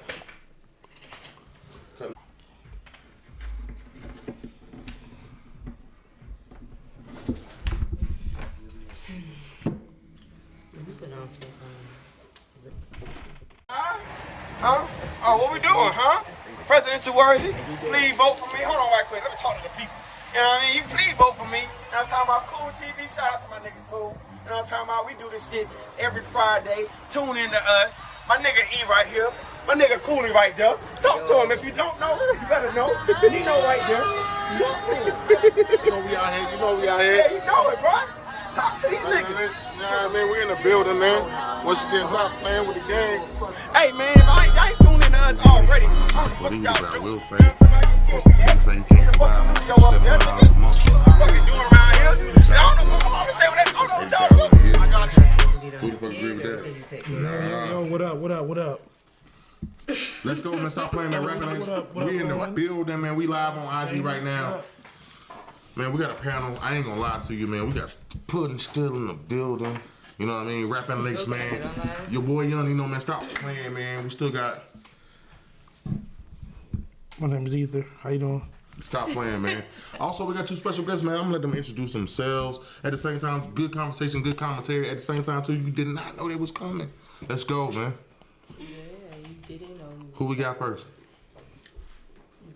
Huh? Oh, what we doing, huh? Presidential worthy? Please vote for me. Hold on right quick. Let me talk to the people. You know what I mean? You please vote for me. You know what I'm talking about? Cool TV. Shout out to my nigga Cool. You know what I'm talking about? We do this shit every Friday. Tune in to us. My nigga E right here. My nigga Cooley right there. Talk to him. If you don't know, you better know. He know right there. Talk to him. You know we out here. You know we out here. Yeah, you know it, bro. Talk to these niggas. Nah, man, we in the building, man. Once you get stop playing with the game. Hey, man, y'all ain't tuning in to us already. What y'all I do? will say, nigga say he can't survive on $700 a month. What we doing around here? I don't know. I'm always saying that. I don't know what y'all do. I got you. Who the fuck agree with that? Yo, what up? Let's go, man. Stop playing that rapping. We in the building, man. We live on IG right now. Man, we got a panel. I ain't gonna lie to you, man. We got Puddin' still in the building. You know what I mean? Rap Analytics, man. Your boy Young, you know, man. Stop playing, man. We still got. My name is Ether. How you doing? Stop playing, man. Also, we got two special guests, man. I'm gonna let them introduce themselves. At the same time, good conversation, good commentary. At the same time, too, you did not know they was coming. Let's go, man. Yeah, you didn't know me. Who we got first?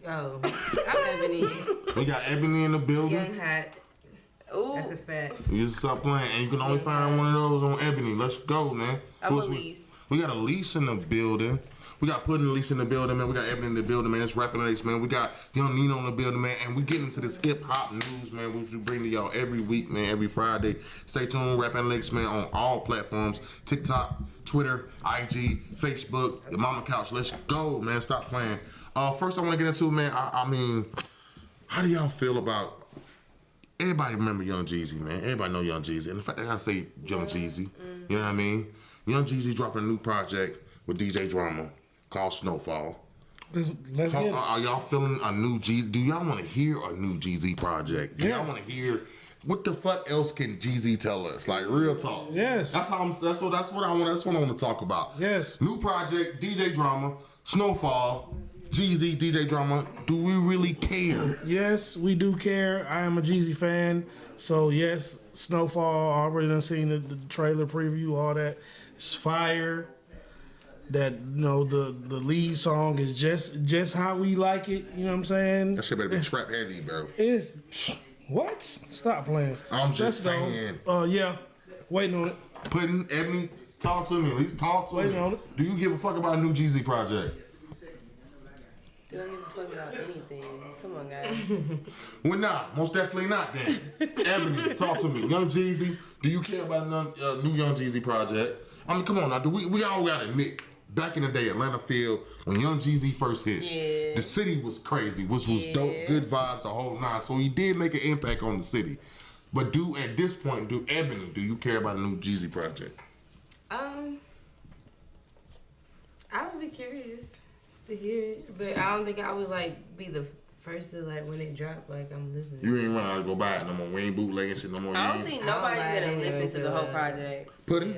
Oh, I'm Ebony. We got Ebony in the building. Young Hot. Ooh. That's a fact. You just stop playing, and you can only find one of those on Ebony. Let's go, man. I'm Elise. We got Elise in the building. We got Puddin' Elise in the building, man. We got Ebony in the building, man. It's Rap Analytics, man. We got Young Nino in the building, man. And we get into this hip-hop news, man, which we bring to y'all every week, man, every Friday. Stay tuned, Rap Analytics, man, on all platforms. TikTok, Twitter, IG, Facebook, the Mama Couch. Let's go, man. Stop playing. First, I want to get into, man, I mean, how do y'all feel about... Everybody remember Young Jeezy, man. Everybody know Young Jeezy. And the fact that I say Young Jeezy, you know what I mean? Young Jeezy dropping a new project with DJ Drama called Snowfall. Let's get it. Are y'all feeling a new Jeezy? Do y'all want to hear a new Jeezy project? Do y'all want to hear what the fuck else can Jeezy tell us? Like real talk. Yes. That's what I want to talk about. Yes. New project, DJ Drama, Snowfall. Jeezy, DJ Drama, do we really care? Yes, we do care. I am a Jeezy fan. So, yes, Snowfall, I already done seen the trailer preview, all that. It's fire. That, you know, the lead song is just how we like it. You know what I'm saying? That shit better be trap heavy, bro. It's, what? Stop playing. I'm just saying. Yeah, waiting on it. Puddin', Ebony, talk to me. At least talk to me. Waiting on it. Do you give a fuck about a new Jeezy project? Don't give a fuck about anything. Come on, guys. Well, nah, most definitely not then. Ebony, talk to me. Young Jeezy, do you care about a new Young Jeezy project? I mean, come on now. We all got to admit, back in the day, Atlanta Field, when Young Jeezy first hit, the city was crazy, which was dope, good vibes, the whole nine. So he did make an impact on the city. But at this point, Ebony, do you care about a new Jeezy project? I would be curious to hear it, but I don't think I would like be the first to like when it dropped. Like I'm listening. You ain't run out to go buy it no more. We ain't bootlegging shit no more. I don't think nobody's gonna listen to the whole project. Puddin'?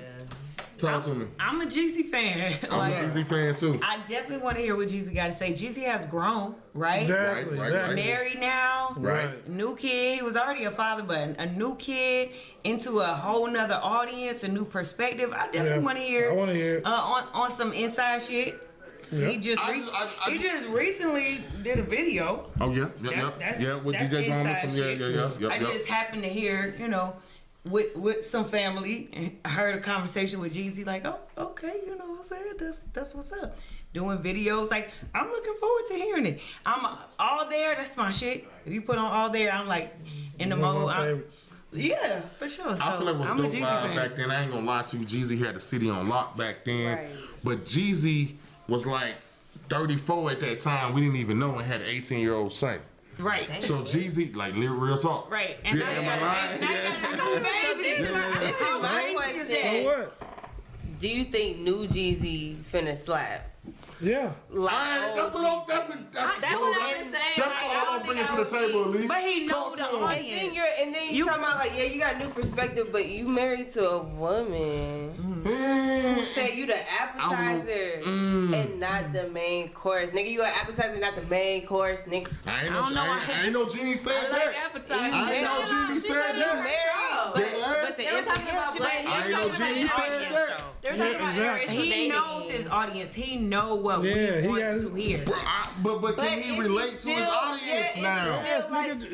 Talk to me. I'm a Jeezy fan. I'm a Jeezy fan too. I definitely want to hear what Jeezy got to say. Jeezy has grown, right? Exactly. Right. Married now. Right. New kid. He was already a father, but a new kid into a whole nother audience, a new perspective. I definitely want to hear. I want to hear. On some inside shit. Yeah. He just recently did a video. Oh yeah, That's with DJ Drama. inside shit. I just happened to hear, with some family, and I heard a conversation with Jeezy, like, oh, okay, you know what I'm saying? That's what's up. Doing videos, like, I'm looking forward to hearing it. I'm all there, that's my shit. If you put on all there, I'm like in the mode. Yeah, for sure. So, I feel like it was I'm a dope Jeezy vibe fan. back then. I ain't gonna lie to you, Jeezy had the city on lock back then. Right. But Jeezy was like 34 at that time. We didn't even know and had an 18-year-old son. Right. So Jeezy, like real talk. Right. And Yeah, am I lying? This is my question. So what? Do you think new Jeezy finna slap? Yeah. That's all I'm bringing to the table, at least. But he know Talk the to him. audience. And then you talking about like, yeah, you got new perspective, but you married to a woman. Say you the appetizer and not the main course, nigga. You an appetizer, not the main course, nigga. I ain't no genie said that. I ain't no genie said that. But the information, I ain't no genie said that. He knows his audience. He know what we want to hear. But can he relate to his audience now?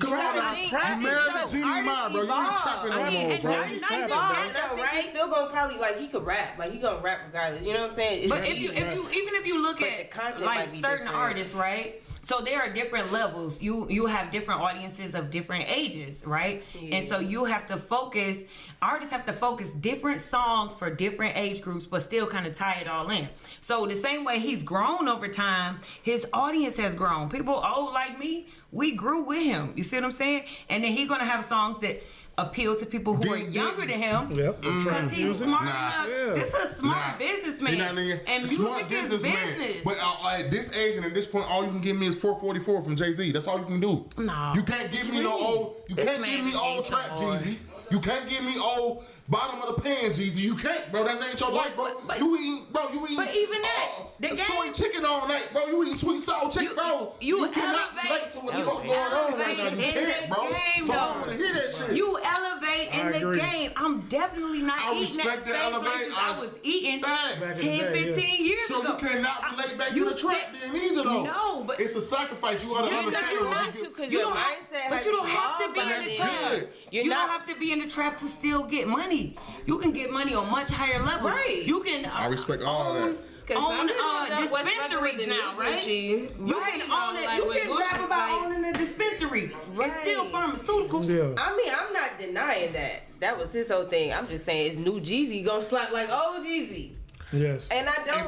Come on now. You married to Genie Ma, bro. You ain't trapping no more, bro. I think he's still gonna probably he could rap. He gonna rap regardless. You know what I'm saying? But if you look at like certain artists, right? So there are different levels. You have different audiences of different ages, right? Yeah. And so you have to focus. Artists have to focus different songs for different age groups, but still kind of tie it all in. So the same way he's grown over time, his audience has grown. People old like me, we grew with him. You see what I'm saying? And then he's gonna have songs that appeal to people who are younger than him because he's smart enough. This is a smart businessman, and music is business. But at this age and at this point, all you can give me is 444 from Jay-Z. That's all you can do. No, you can't give me no old. You can't give me old trap Jay-Z. You can't give me old bottom of the pan Jay-Z. You can't, bro. That ain't your life, bro. You eating. But even that, soy chicken all night, bro. You eating sweet sour chicken, bro. You cannot relate to what the fuck going on right now. You can't, bro. So I don't want to hear that shit. You elevate in the game. I'm definitely not eating that same places I was eating 10, 15 years ago. So you cannot relate back to the trap then either, though. No, but it's a sacrifice. You gotta understand. You not to, because your mindset. But you don't have to be in the trap. You don't have to be in the trap to still get money. You can get money on much higher levels. Right. You can. I respect all that. Own dispensaries now, right? You can own it. You can rap about owning a dispensary. Right. It's still pharmaceuticals. Yeah. I mean, I'm not denying that. That was his whole thing. I'm just saying, is new Jeezy gonna slap like old Jeezy? Yes. And I don't.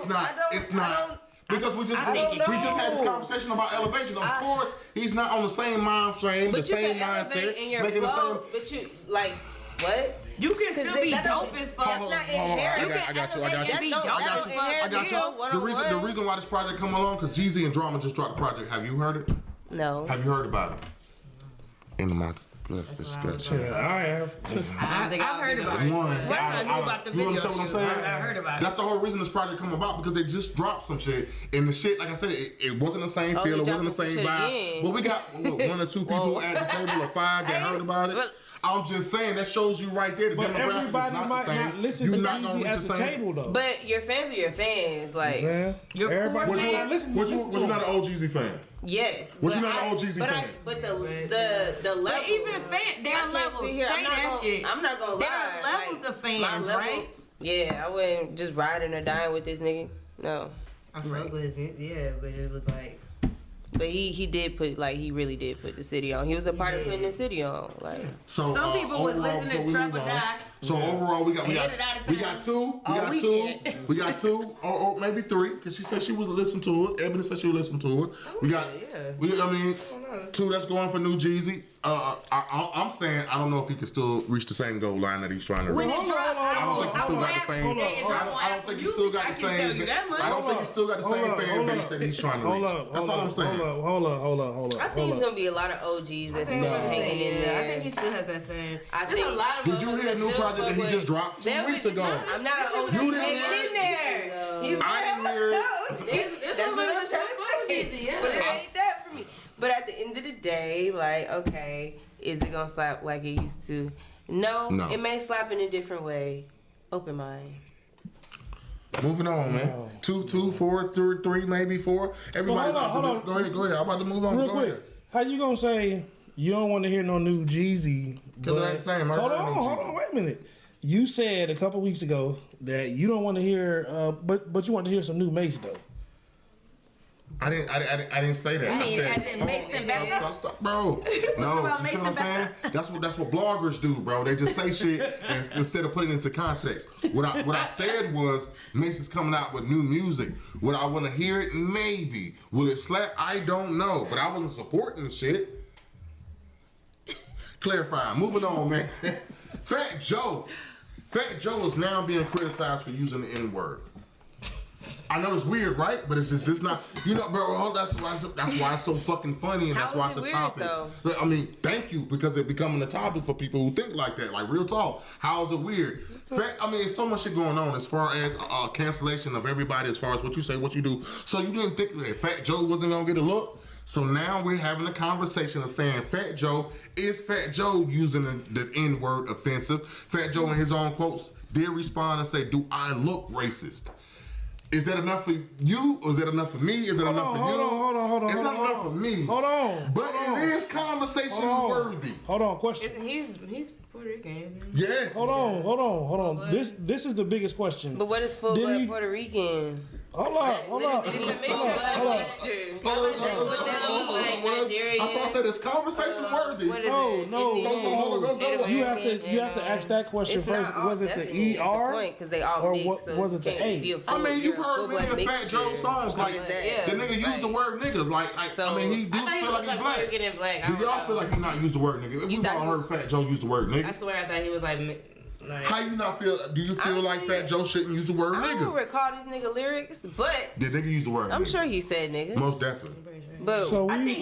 It's not. Because we just had this conversation about elevation. Of course, he's not on the same mind frame, the same mindset, making the same. But you what? You can still be dope as fuck. I got you. The reason why this project come along, because Jeezy and Drama just dropped the project. Have you heard it? No. Have you heard about it? In the market. Discussion. I have. I've heard about it. I knew about the video. You understand what I'm saying? I heard about it. That's the whole reason this project come about, because they just dropped some shit. And the shit, like I said, it wasn't the same feel. It wasn't the same vibe. But we got one or two people at the table of five that heard about it. I'm just saying, that shows you right there. The demographic is not the same. Not listen to Jeezy at the table, though. But your fans are your fans. Like, everybody was you not an old Jeezy fan? Yes. Was you not an old Jeezy fan? But the level. But even there are levels. Say that shit. I'm not gonna lie. There are levels of fans, right? Yeah, I wouldn't just riding or dying with this nigga. No. I fuck with his music, yeah, but it was like. But he did put, like, he really did put the city on. He was a part of putting the city on. Like, so some people was listening to Trap or Die. So overall, we got two, or maybe three, because she said she would listen to it. Ebony said she would listen to it. Two that's going for new Jeezy. I'm saying I don't know if he can still reach the same goal line that he's trying to reach. I don't think he still got the fame. I don't think he still got the same. I don't think he still got the same fan base that he's trying to reach. That's all I'm saying. Hold up. I think it's gonna be a lot of OGs that's still hanging in there. I think he still has that same. There's a lot of. Did you hear the new project that he just dropped 2 weeks ago? I'm not an OG hanging in there. I didn't hear it. That's what I'm trying to say. But it ain't that for me. But at the end of the day, like, okay, is it gonna slap like it used to? No. It may slap in a different way. Open mind. Moving on, man. 2, 4, 3, maybe 4. Everybody's optimistic. Go ahead. I'm about to move on. Real quick. How you gonna say you don't want to hear no new Jeezy? Because I ain't saying. Hold on, wait a minute. You said a couple weeks ago that you don't want to hear, but you want to hear some new Mace though. I didn't say that. I said, stop, bro. No, you see what I'm saying? That's what bloggers do, bro. They just say shit instead of putting it into context. What I said was Mace is coming out with new music. Would I want to hear it? Maybe. Will it slap? I don't know. But I wasn't supporting shit. Clarifying. Moving on, man. Fat Joe is now being criticized for using the N-word. I know it's weird, right? But it's just not, bro. That's why it's so fucking funny, and that's why it's a topic. Though? I mean, thank you, because it's becoming a topic for people who think like that. Like, real talk. How is it weird? There's so much shit going on as far as cancellation of everybody, as far as what you say, what you do. So you didn't think that Fat Joe wasn't gonna get a look? So now we're having a conversation of saying Fat Joe, is Fat Joe using the N-word offensive? Fat Joe in his own quotes did respond and say, do I look racist? Is that enough for you, or is that enough for me? Is that enough for you? Hold on. It's not enough for me. Hold on. But it is conversation worthy. Hold on, question. He's Puerto Rican, isn't he? Yes. Hold on. This is the biggest question. But what is full blood Puerto Rican? Hold on. That's why I said it's conversation worthy. No. You have to ask that question first. Was it the ER? Because they all or mix, so was it the A? I mean, you've heard many of Fat Joe songs. Like, the nigga used the word niggas. Like, I mean, he do feel like he's black. Do y'all feel like he not used the word nigga? We've all heard Fat Joe use the word nigga. I swear I thought he was like how you not feel? Do you feel like Fat Joe shouldn't use the word nigga? I don't recall these nigga lyrics, but did nigga use the word? I'm nigga? sure he said nigga. Most definitely. But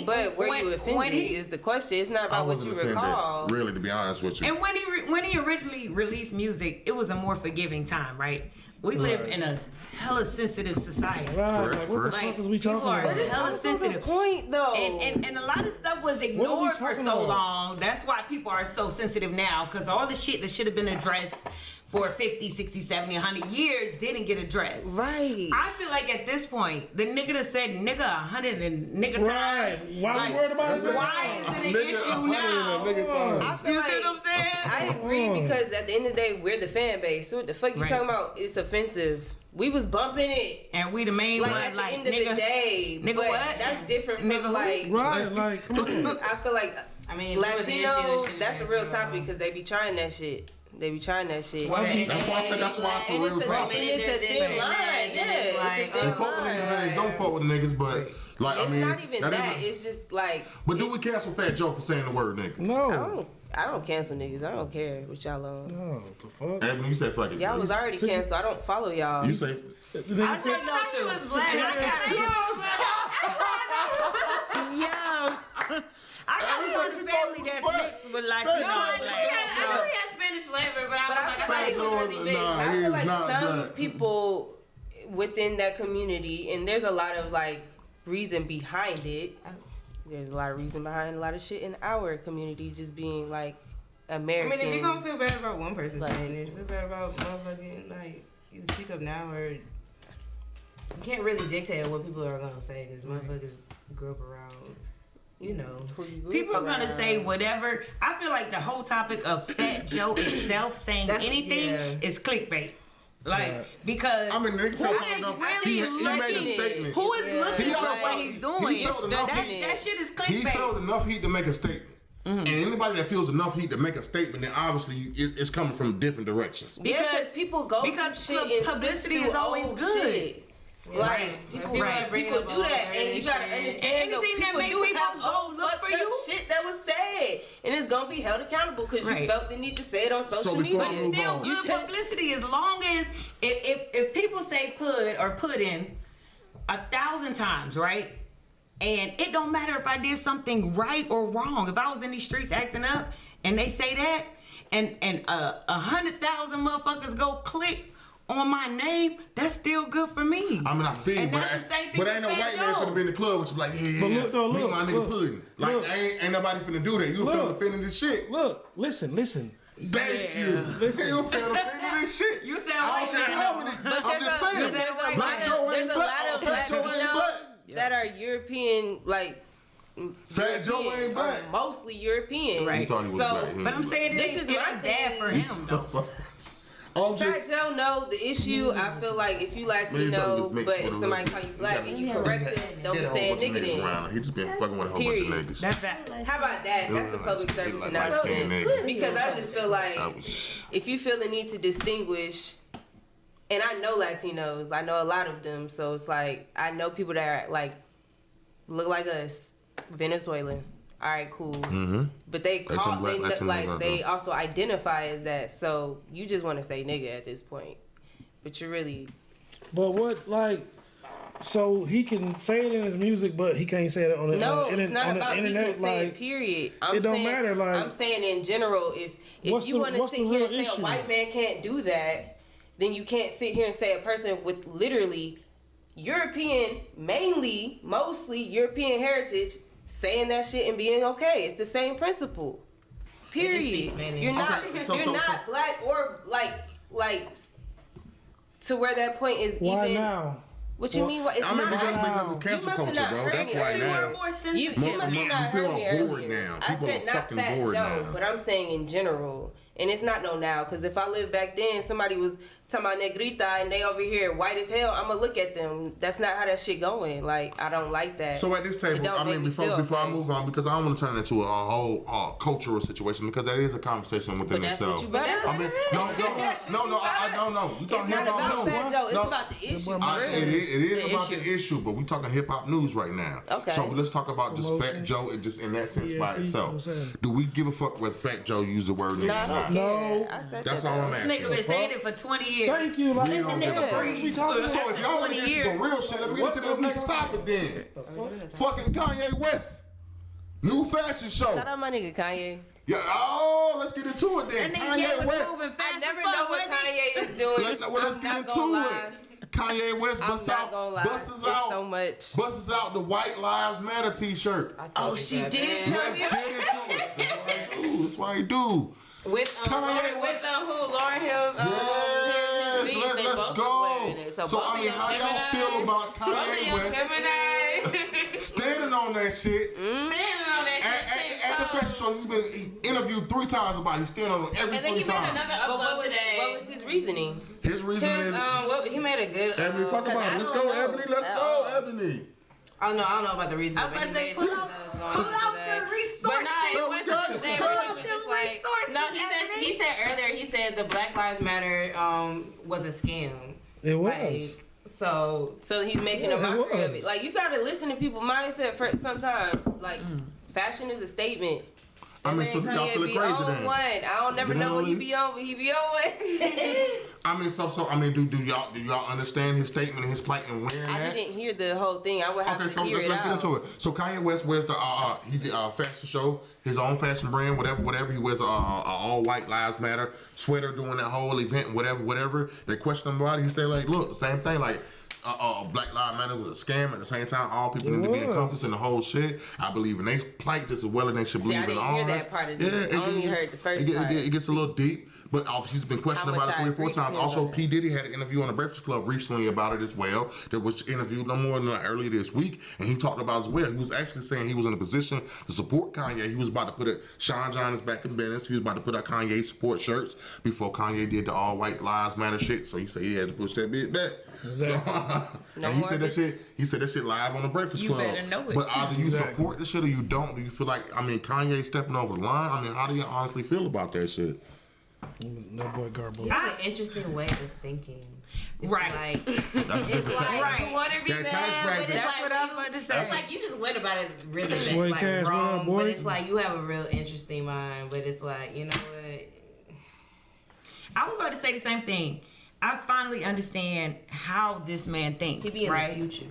but were you offended? He, is the question? It's not about what you recall. Really, to be honest with you. And when he originally released music, it was a more forgiving time, right? We live in a hella sensitive society. Right. Like, what the fuck is we talking about? But it's hella sensitive. Point though. And a lot of stuff was ignored for so long. That's why people are so sensitive now, because all the shit that should have been addressed for 50, 60, 70, 100 years didn't get addressed. Right. I feel like at this point, the nigga that said nigga 100 and nigga times. Why we worried about it? Why is it an issue now? Nigga I feel You like, see what I'm saying? I agree, because at the end of the day, we're the fan base. So what the fuck you talking about? It's offensive. We was bumping it. And we the main one. At the like, end of the day. Nigga but what? That's different from Nigga who? like. Right, like, come on. I feel like Latinos, that's a real topic, because they be trying that shit. That's why I said that's why it's a real topic. And it's a thin line. It's a thin fuck with niggas, don't fuck with niggas, but like it's I mean, not even that. It's just like. But do we cancel Fat Joe for saying the word nigga? No. I don't cancel niggas. I don't care what y'all on. No, the fuck? And when you say fuck it, Y'all was already canceled. I don't follow y'all. You say. I said no too. He was black. Yeah. I got me on the family that's mixed with Latino and black. I knew he had Spanish flavor, but I thought he was really big. Nah, I feel like not some black. people within that community, and there's a lot of like reason behind it. There's a lot of reason behind a lot of shit in our community just being like American. I mean, if you're gonna feel bad about one person saying this, feel bad about motherfucking, like, either speak up now or you can't really dictate what people are gonna say, because motherfuckers grew up around, you know. People are gonna say whatever. I feel like the whole topic of Fat Joe itself saying anything is clickbait. Like, because I mean, nigga who is really he made a statement. Who is looking at what he's doing? That shit is clickbait. He felt enough heat to make a statement. And anybody that feels enough heat to make a statement, then obviously it's coming from different directions. Because people go through shit, publicity is always good. Shit. Like, people do that, and you gotta understand that people do have look for you shit that was said, and it's gonna be held accountable because you felt the need to say it on social media. But it's still good publicity as long as if people say put in 1,000 times, right? And it don't matter if I did something right or wrong. If I was in these streets acting up and they say that, and 100,000 motherfuckers go click on my name, that's still good for me. I mean, I feel you, but ain't no white man finna be in the club with you like, yeah, look, my nigga Puddin'. Like, ain't nobody finna do that. You feel offended this shit. Look, listen. Thank you. Listen. You feel offended this shit. You sound I don't care how many. I'm just saying. Black Joe ain't black. Fat Joe ain't black. That are European, like. Fat Joe ain't black. Mostly European. Right. So, but I'm saying this is my bad for him though. Fat Joe, no, the issue, I feel like if you Latino, but if somebody call you black and you correct them, don't be saying nigga then. He just been fucking with a whole bunch of niggas. That's bad. How about that? That's a public service announcement. Because I just feel like if you feel the need to distinguish, and I know Latinos, I know a lot of them, so it's like, I know people that are like, look like us, Venezuelan. All right, cool. But they they also identify as that. So you just want to say nigga at this point, but you're really But what, like, so he can say it in his music, but he can't say it on the it's not on about the he internet. can say Like, it, period. It don't matter. Like, I'm saying in general, if you want to sit here and say a white man can't do that, then you can't sit here and say a person with literally European, mostly European heritage, saying that shit and being okay. It's the same principle. Period. You're not not black or like to where that point is why even. now? What you mean? It's I mean, not because of cancel culture, bro. That's why now. You must have not heard me earlier. I said not Fat Joe, but I'm saying in general. And it's not no now, because if I lived back then, somebody was talking about negrita and they over here white as hell, I'm going to look at them. That's not how that shit going. Like, I don't like that. So at this table, I mean, before I move on, because I don't want to turn it into a whole cultural situation, because that is a conversation within itself. But that's what you better. No. We talking hip hop news. Fat Joe. It's about the issue. It is about the issue, but we talking hip hop news right now. Okay. So let's talk about just Fat Joe, and just in that sense by itself. Do we give a fuck whether Fat Joe used the word nigga? No. That's all I'm asking. This nigga been saying it for 20 years. Thank you. Like, We don't give a fuck. So if y'all want to get to some real shit, let me get into this next topic then. Fucking Kanye West. New fashion show. Shout out my nigga Kanye. Yeah, let's get into it then. Kanye West. I never know what Kanye is doing. Let's get into it. Kanye West busts out the White Lives Matter t-shirt. Oh, she did tell Let's me. get into it. Ooh, that's what I do. With Lauryn Hill's let's go. So I mean, how y'all feel about Kanye West standing on that shit? At the fashion show, he's been interviewed 3 times about it. He's standing on every 3 times. Another upload today. What was his reasoning? His reasoning is he made a good. Ebony, talk about it. Let's go, Ebony. Let's go, Ebony. I don't know about the reason. I'm about to say, pull out the resources. But no, it wasn't today. He was just like, no, he said earlier, he said the Black Lives Matter was a scam. It was. Like, so he's making a mockery of it. Like, you gotta listen to people's mindset for sometimes. Like, fashion is a statement. I mean, so do y'all feel crazy then? I don't never know what he be on, but he be on one. Do y'all understand his statement and his plight and wearing that? I didn't hear the whole thing. I would have to hear it out. Let's get into it. So Kanye West wears the he did fashion show, his own fashion brand, whatever. He wears a all White Lives Matter sweater during that whole event, whatever. They question him about it. He said like, look, same thing, like. Black Lives Matter was a scam. At the same time, all people need to be encompassed in the whole shit. I believe in their plight just as well as they should believe in ours. I didn't hear that part of this. I only heard the first part. It gets a little deep, but he's been questioned about it 3 or 4 times. Also, P. Diddy had an interview on the Breakfast Club recently about it as well. That was interviewed no more than earlier this week, and he talked about it as well. He was actually saying he was in a position to support Kanye. He was about to put Sean John is back in business. He was about to put out Kanye support shirts before Kanye did the all White Lives Matter shit. So he said he had to push that bit back. Exactly. And he said that shit live on the Breakfast Club. Better know it. But either you support the shit or you don't. Do you feel like, Kanye stepping over the line? I mean, how do you honestly feel about that shit? That boy Garbo. It's an interesting way of thinking. It's right. Like, it's like you want to be that mad, but it's that's like what I was about to say. It's like you just went about it really Cash, wrong. But it's like you have a real interesting mind. But it's like, you know what? I was about to say the same thing. I finally understand how this man thinks. He be in the future.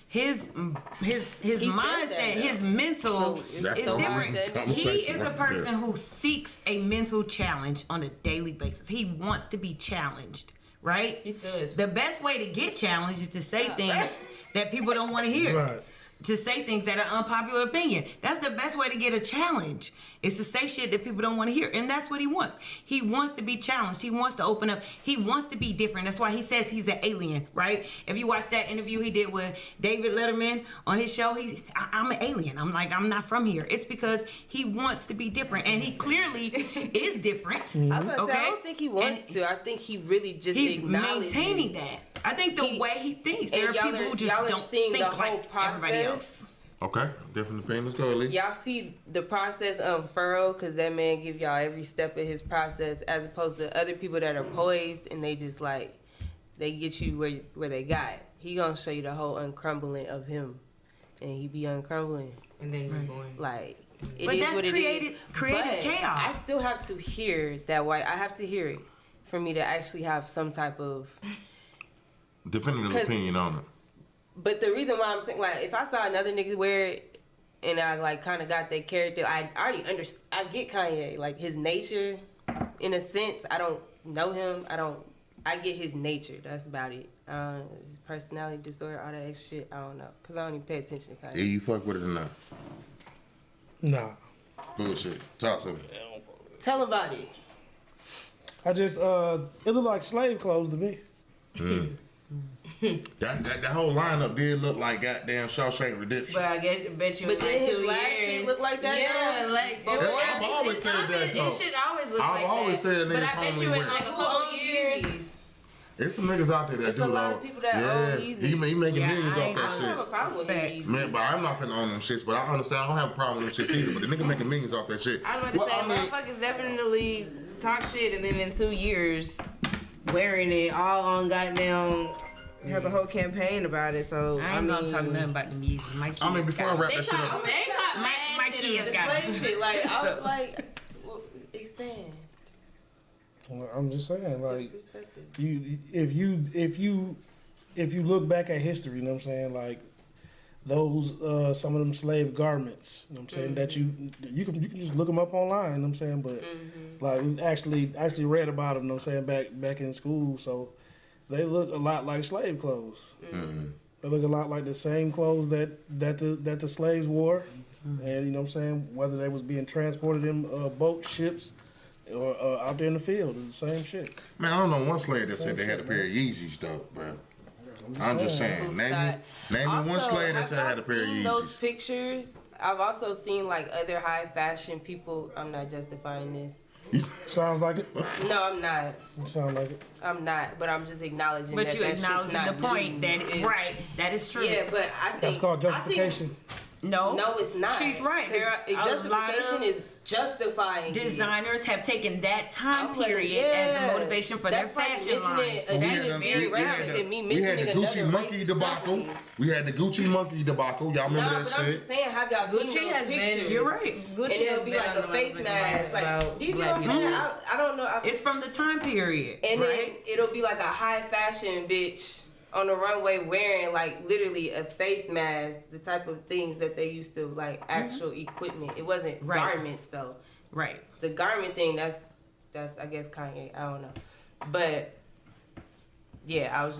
His mindset, his mental is different. He is a person who seeks a mental challenge on a daily basis. He wants to be challenged, right? He still is. The best way to get challenged is to say things that people don't want to hear. Right. To say things that are unpopular opinion. That's the best way to get a challenge. Is to say shit that people don't want to hear. And that's what he wants. He wants to be challenged. He wants to open up. He wants to be different. That's why he says he's an alien, right? If you watch that interview he did with David Letterman on his show, I'm an alien. I'm not from here. It's because he wants to be different. And he clearly is different. I was gonna say, I don't think he wants to. I think he really just acknowledges. He's maintaining that. I think the way he thinks. There are people who just don't think like everybody else. Okay, different opinion. Let's go, Elise. Y'all see the process unfurl because that man give y'all every step of his process, as opposed to other people that are poised and they just like they get you where they got. He gonna show you the whole uncrumbling of him, and he be uncrumbling, and then you're going like. But that's what creative chaos. I still have to hear that white. I have to hear it for me to actually have some type of definitive opinion on it. But the reason why I'm saying, like, if I saw another nigga wear it and I like kind of got that character, I already understand. I get Kanye, like his nature, in a sense. I don't know him. I get his nature. That's about it. His personality disorder, all that extra shit. I don't know, cause I don't even pay attention to Kanye. Yeah, you fuck with it or not? Nah. Bullshit. Talk to me. Tell him about it. I just it looked like slave clothes to me. That whole lineup did look like goddamn Shawshank Redemption. But I bet you. But in then like his 2 last years, shit look like that. Yeah, though? like I've always said that though. It should always look I've like always that. said But niggas I bet homely you in wear. like a Who couple owns years. Yeezys? There's some niggas out there that There's do a lot though. of people that yeah, own Yeezys. he making millions off I that don't have a shit. problem with his Yeezys. Man, but I'm not finna own them shits. But I understand. I don't have a problem with them shits either. But the nigga making millions off that shit. I was about to say, motherfuckers definitely talk shit, and then in 2 years, wearing it all on goddamn. Has a whole campaign about it, so I ain't gonna talk nothing about them Yeezys. My kids before I wrap that shit up. my kids got Slave it. shit. Like I was like, well, expand. Well, I'm just saying, like, Perspective. if you look back at history, you know what I'm saying, like those some of them slave garments, you know what I'm saying, that you can just look them up online, you know what I'm saying, but like we actually read about them, you know what I'm saying, back in school, so they look a lot like slave clothes. They look a lot like the same clothes that the slaves wore, and you know what I'm saying, whether they was being transported in boats, ships, or out there in the field, it's the same shit. Man, I don't know one slave that said they had a pair of Yeezys though, bro. I'm just saying. Name me one slave that said I had a pair of Yeezys. Those pictures, I've also seen like other high fashion people. I'm not justifying this. Sounds like it. No, I'm not. Sound like it. I'm not, but I'm just acknowledging But that you that shit's acknowledging not the point new. that It's- right, that is true. Yeah, but I think That's called justification. No, it's not. She's right. 'Cause There are a lot justification of is justifying. designers have taken that time I'm like, period as a yeah. motivation for That's their like fashion line. mentioning Adidas being racist and me we had mentioning the Gucci another monkey racist debacle. company. We had the Gucci monkey debacle. Y'all remember Nah, that but I'm shit? just saying, have y'all seen Gucci those has been- pictures? You're right. Gucci And it'll has be been like on a the face motherfucking mask. rise Like, about do you know black what I'm saying? people. I don't know. It's from the time period, And right? then it'll be like a high fashion bitch on the runway wearing like literally a face mask, the type of things that they used to like actual equipment. It wasn't Right. garments though. Right. The garment thing, that's I guess Kanye. I don't know, but yeah, I was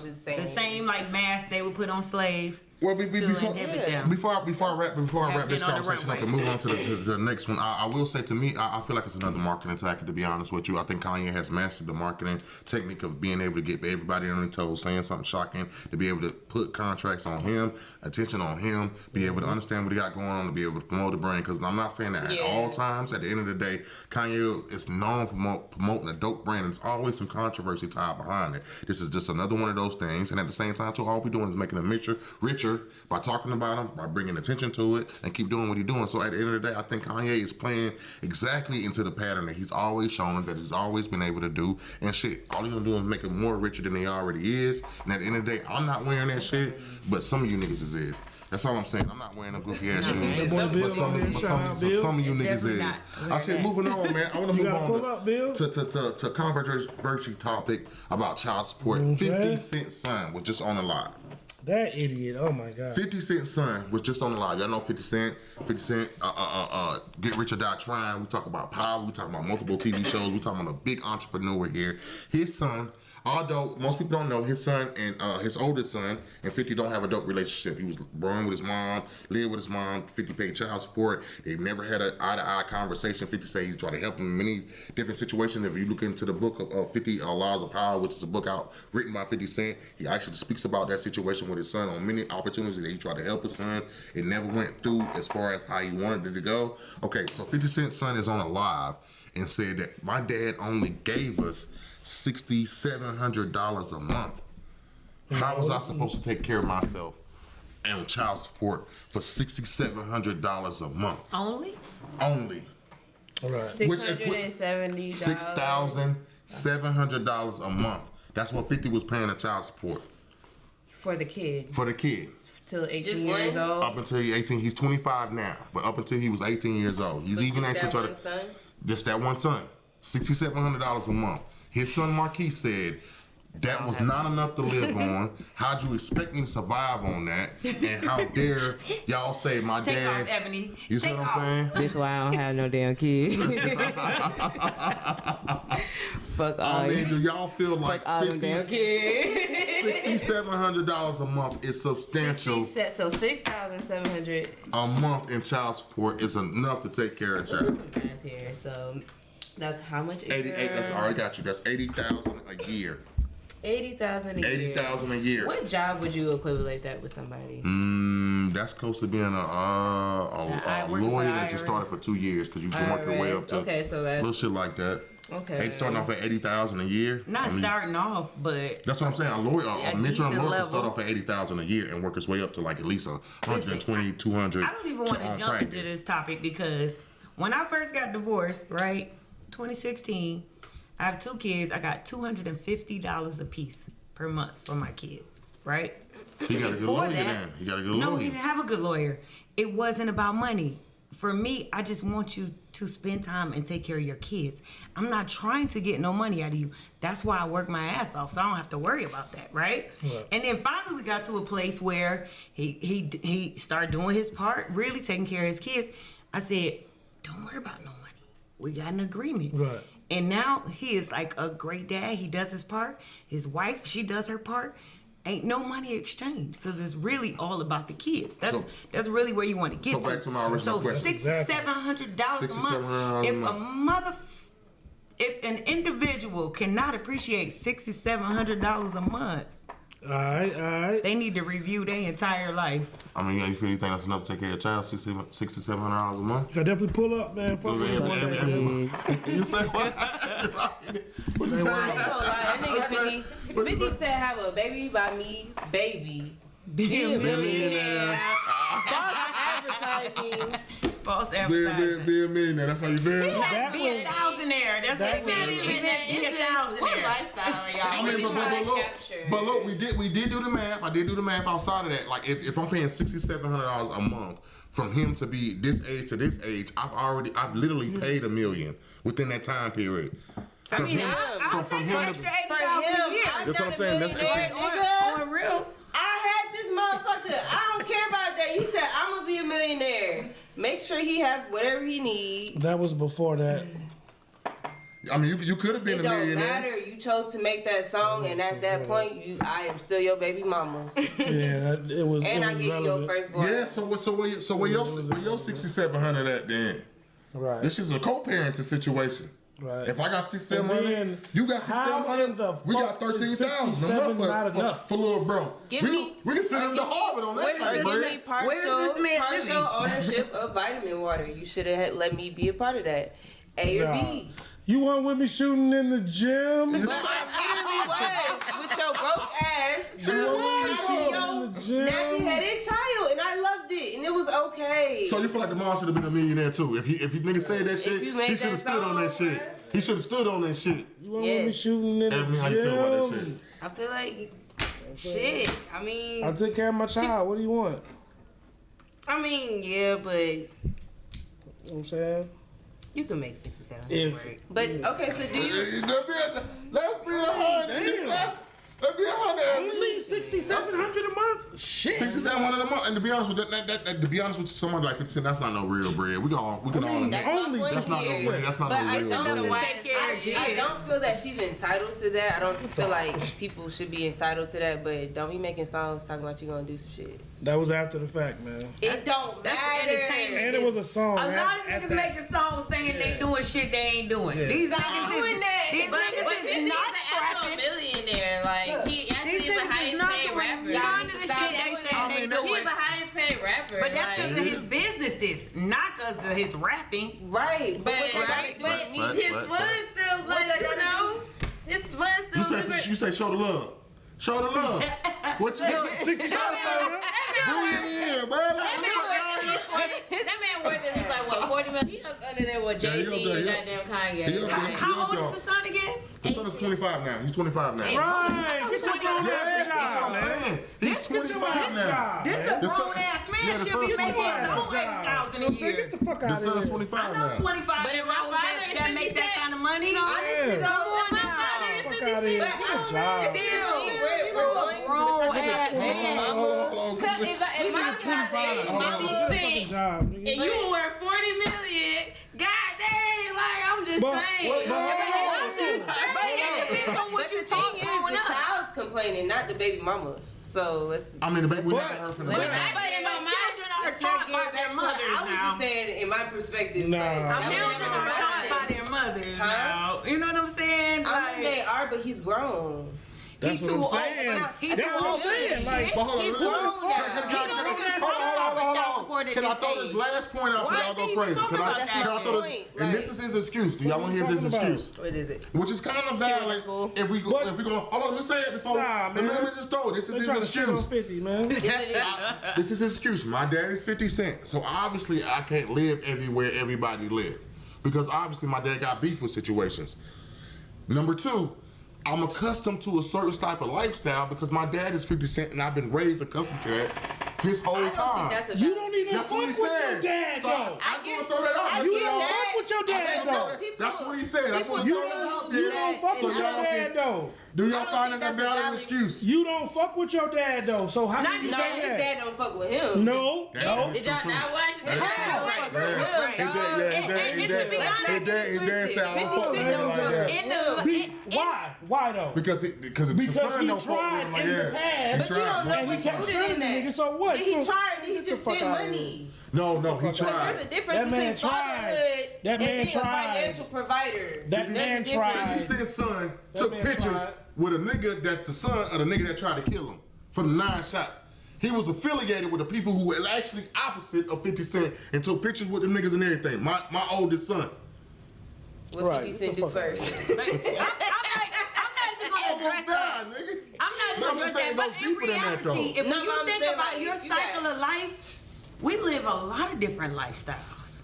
just saying The same like mask they would put on slaves Well, to inhibit them. before I wrap this been on the conversation up runway. and move on to the next one, I will say to me, I feel like it's another marketing tactic. To be honest with you, I think Kanye has mastered the marketing technique of being able to get everybody on their toes, saying something shocking, to be able to put contracts on him, attention on him, be able to understand what he got going on, to be able to promote the brand. Because I'm not saying that at all times. At the end of the day, Kanye is known for promoting a dope brand, and there's always some controversy tied behind it. This is just another one of those things, and at the same time, too, all we're doing is making them richer by talking about him, by bringing attention to it, and keep doing what he's doing. So at the end of the day, I think Kanye is playing exactly into the pattern that he's always shown, that he's always been able to do. And shit, all he's gonna do is make him more richer than he already is. And at the end of the day, I'm not wearing that shit, but some of you niggas is. That's all I'm saying. I'm not wearing them goofy ass shoes, but some of you niggas Definitely is. not. I said, moving on, man. I want to You move gotta pull on up, Bill. to controversy topic about child support. Okay. 50 Cent's son was just on the live. That idiot. Oh my god. 50 Cent's son was just on the live. Y'all know 50 Cent. 50 Cent, Get Rich or Die Trying. We talk about power. We talk about multiple TV shows. We talking about a big entrepreneur here. His son, although most people don't know, his son and his oldest son and 50 don't have a dope relationship. He was born with his mom, lived with his mom. 50 paid child support. They've never had an eye-to-eye conversation. 50 say he tried to help him in many different situations. If you look into the book of 50 Laws of Power, which is a book out written by 50 Cent, he actually speaks about that situation with his son on many opportunities that he tried to help his son. It never went through as far as how he wanted it to go. Okay, so 50 Cent's son is on a live and said that my dad only gave us $6,700 a month. How was I supposed to take care of myself and child support for $6,700 a month? Only? Only. All right. $670. $6,700 a month. That's what 50 was paying in child support For the kid. for the kid. Till 18 Just years one? old. Up until he's 18, he's 25 now. But up until he was 18 years old, he's even actually trying to. Just that one son, $6,700 a month. His son Marquis said, That was not enough to live on. How'd you expect me to survive on that? And how dare y'all say my Take dad? off, Ebony. You see what I'm saying? That's why I don't have no damn kids. Fuck all. I mean, do y'all feel like Fuck all them damn kids. $6,700 a month is substantial? So $6,700. A month in child support is enough to take care of a Let's do child. some math here. So that's how much? 88. That's already got you. That's $80,000 a year. 80,000 a year. $80,000 a year. What job would you equivalent that with somebody? That's close to being a lawyer that just started for 2 years because you can work your way up to little shit like that. Okay. They starting off at $80,000 a year. Not starting off, but That's what I'm saying. A lawyer, a midterm decent worker level. start off at $80,000 a year and work his way up to like at least 120, 200. I don't even want to jump into this topic because when I first got divorced, right, 2016, I have 2 kids. I got $250 a piece per month for my kids, right? He got a good Before lawyer that- then. He got a good No, lawyer. he didn't have a good lawyer. It wasn't about money. For me, I just want you to spend time and take care of your kids. I'm not trying to get no money out of you. That's why I work my ass off, so I don't have to worry about that, right? And then finally, we got to a place where he started doing his part, really taking care of his kids. I said, don't worry about no money. We got an agreement. Right. And now he is like a great dad. He does his part. His wife, she does her part. Ain't no money exchange because it's really all about the kids. That's really where you want to get So back to my original question. $600-700 a month. If an individual cannot appreciate $600-700 a month, All right. they need to review their entire life. I mean, you think that's enough to take care of a child? $600-700 a month? I definitely pull up, man. Fuck with one day. You say what? What you say? I ain't gonna lie, that nigga 50 said have a baby by me, baby. Be a millionaire. False advertising. False advertising. Be a millionaire. That's how you feel? Be a thousandaire. That's what it Not is. even that. Be a It's just what thousandaire. lifestyle y'all I mean, really trying to capture. but look, we did do the math. I did do the math outside of that. Like, if I'm paying $6,700 a month from him to be this age to this age, I've literally paid $1 million within that time period. I mean, I'll take an extra $80,000 a year. That's what I'm saying. That's On real. I had this motherfucker. I don't care about that. He said, I'm gonna be a millionaire. Make sure he have whatever he need. That was before that. I mean, you could have been It a don't millionaire. matter. You chose to make that song, and at that point, I am still your baby mama. Yeah, it was. And it I was give you your relevant. firstborn. Yeah. So where your $6,700 at then? Right. This is a co-parenting situation. Right. If I got $6,700, then you got how in the $6,700. We got fuck is $13,000 a $67 not month enough? for little bro. Give we me- can send him to Harvard on that type of Give me bread. Where is this man partial living? ownership of vitamin water. You should have let me be a part of that. A or Nah. B. You weren't with me shooting in the gym. But I literally was with your broke ass. You weren't with me shooting Yo, in the gym. nappy-headed child, and I loved it, and it was okay. So you feel like the mom should have been a millionaire too? If you niggas said that shit, you made he should have that stood on that song, shit. bruh. He should have stood on that shit. You weren't with me Yes. shooting in the Ebony, how you feel about that shit? gym. I feel like shit. I mean, I took care of my child. What do you want? yeah, but You know what I'm saying? you can make 67 If- work. But okay, so do you? Let's be 100. Let's be 100. Only $6,700 a month. Shit. $6,700 a month, and to be honest with that, to be honest with someone like 50 Cent, that's not no real bread. We can all admit That's my Only point that's not no here. bread. That's not But no I real don't bread. know why Take care of I kids. don't feel that she's entitled to that. I don't feel like people should be entitled to that. But don't be making songs talking about you gonna do some shit. That was after the fact, man. It don't That's matter. entertainment. And it was a song. A lot of at niggas that. making songs saying they doing shit they ain't doing. Yeah. These Stop niggas doing is that. These But niggas 50 is is not an actual trapping. millionaire. Like he actually These is the niggas is highest not paid doing rapper. none of the Stop shit they doing say that. they He's doing. the highest paid rapper. But that's like, because of his businesses, not because of his rapping. Right. But Facts, his facts, was facts. still like his was still. You say show the love. Show the love. What you say? $60 Bring it in, bro. That man worth at least like what 40 million. He up under there with Yeah, he Jay up Z there, and he up- goddamn Kanye. he up there. Like, How old is the son again? The son is 25 now. He's 25 now. Right. Get your grown Yeah, ass that's what job, I'm man. saying. He's 25 now. This a The son- grown ass man yeah, the should son's be making 25 his now. own $80,000 a Get year. the fuck The out of son's here. 25 I know now. 25 But if year my olds father is that make that 50 kind of money. honestly Yeah. though, Come on if my now. father is fuck out of here. Get a job. And you were worth $40 million. God dang, like I'm just saying. It depends on what you talking about. The child's complaining, not the baby mama. So let's. I mean, the baby. We never heard from the baby. I was just saying, in my perspective, children are taught by their mothers now. You know what I'm saying? I mean, they are, but he's grown. That's what I'm saying. That's what I'm saying. Like, he's grown Can I throw this last point out for y'all go crazy? Can I throw this? And this is his excuse. Do y'all want to hear his excuse? What is it? Which is kind of valid. If we go, hold on, let me say it before. Let me just throw it. This is his excuse. 50, man. This is his excuse. My dad is 50 Cent, so obviously I can't live everywhere everybody live, because obviously my dad got beef with situations. Number two, I'm accustomed to a certain type of lifestyle because my dad is 50 Cent and I've been raised accustomed to that this whole time. You don't even fuck with your dad, so though. I just want to throw that out. You don't fuck with your dad, though. That's what he said. That's what he throw that out there. You don't fuck with your dad, though. Do y'all find it a valid excuse? You don't fuck with your dad, though. So how can you say that? His dad don't fuck with him. No. Did y'all not watch it? His dad said I don't fuck with him like that. Why though? Because the son don't fuck with him like that. But you don't know what's included in that. So what? Did he try or did he just send money? No, he tried. There's a difference between fatherhood and being a financial provider. That man tried. 50 Cent's son took pictures with a nigga that's the son of the nigga that tried to kill him for the 9 shots. He was affiliated with the people who was actually opposite of 50 Cent and took pictures with the niggas and everything. My oldest son. What 50 Cent do first? I'm not even gonna address that. Nigga. I'm not gonna address that. But in reality, if when you think about your cycle of life, we live a lot of different lifestyles.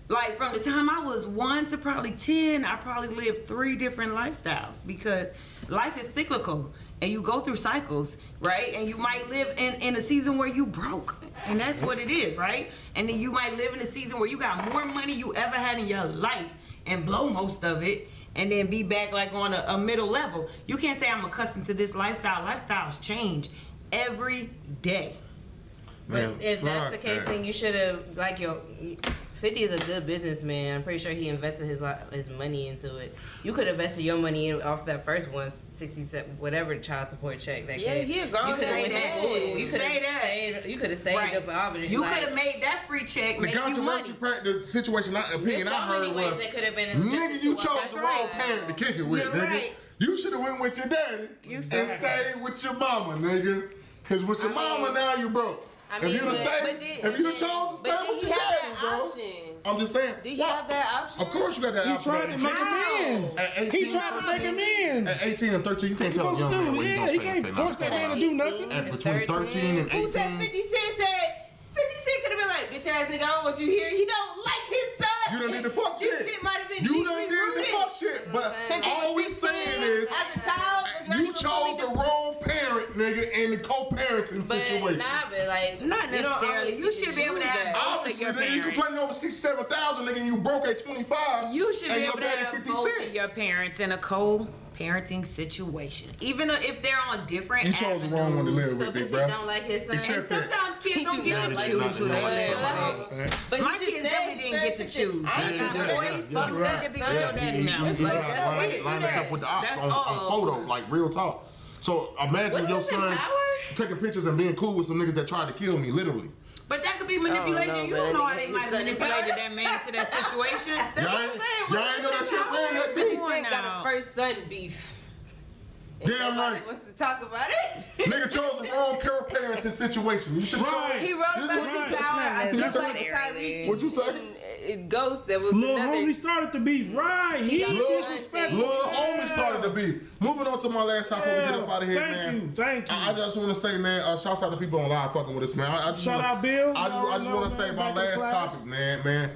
Like from the time I was 1 to probably 10, I probably lived 3 different lifestyles because life is cyclical and you go through cycles, right? And you might live in a season where you broke, and that's what it is, right? And then you might live in a season where you got more money you ever had in your life and blow most of it, and then be back like on a middle level. You can't say I'm accustomed to this lifestyle. Lifestyles change every day. But if that's the case, then you should have, like, 50 is a good businessman. I'm pretty sure he invested his money into it. You could have invested your money in off that first one, 67, whatever child support check. That yeah, he a grown man. You could have saved up all of it. You could have made that free check. The controversial part, the situation, opinion I heard was, nigga, you chose the wrong parent to kick it with, nigga. You should have went with your daddy and stayed with your mama, nigga. Because with your mama now you broke. If you'd have stayed, if you'd have chose to stay with your daddy, bro. I'm just saying. Did he have that option? Of course you got that option. He tried to make amends. He tried to make amends. At 18 and 13, you can't tell a young man what he can't force that man to do nothing. At between 13 and 18. Who said 50 Cent said? 50 Cent could have been like, bitch ass nigga, I don't want you here. He don't like his son. You done did the fuck shit. This shit might have been You done did the fuck shit. But all we saying is, as a child, you chose the wrong parent, nigga, in the co-parenting situation. Not necessarily. You should be able to have both of your parents. You complaining over 67,000, nigga, and you broke at 25. You should be and able to have both of your parents in a co-parenting situation, even if they're on different. You chose the wrong one to live with, big bro. Don't like his son. And sometimes kids don't get to choose who they live with. But my kids definitely didn't get to choose. Boys, fuck that to be with your daddy now. Line us up with the ops on photo, like real talk. So imagine your son taking pictures and being cool with some niggas that tried to kill me, literally. But that could be manipulation. You don't know how they might have manipulated that man to that situation. Y'all ain't know that shit ran that deep. He got a first son beef. Damn right. Wants to talk about it. Nigga chose the wrong parenting situation. You should have He wrote about his power. I just like Tyreek. What'd you say? Ghost, that was Lil another. Homie started the beef, right? He disrespectful. Lil Homie started the beef. Moving on to my last topic before we get up out of here, man. Thank you. I just want to say, man, shouts out to people on live fucking with us, man. Shout out Bill. I just want to say my last topic, man.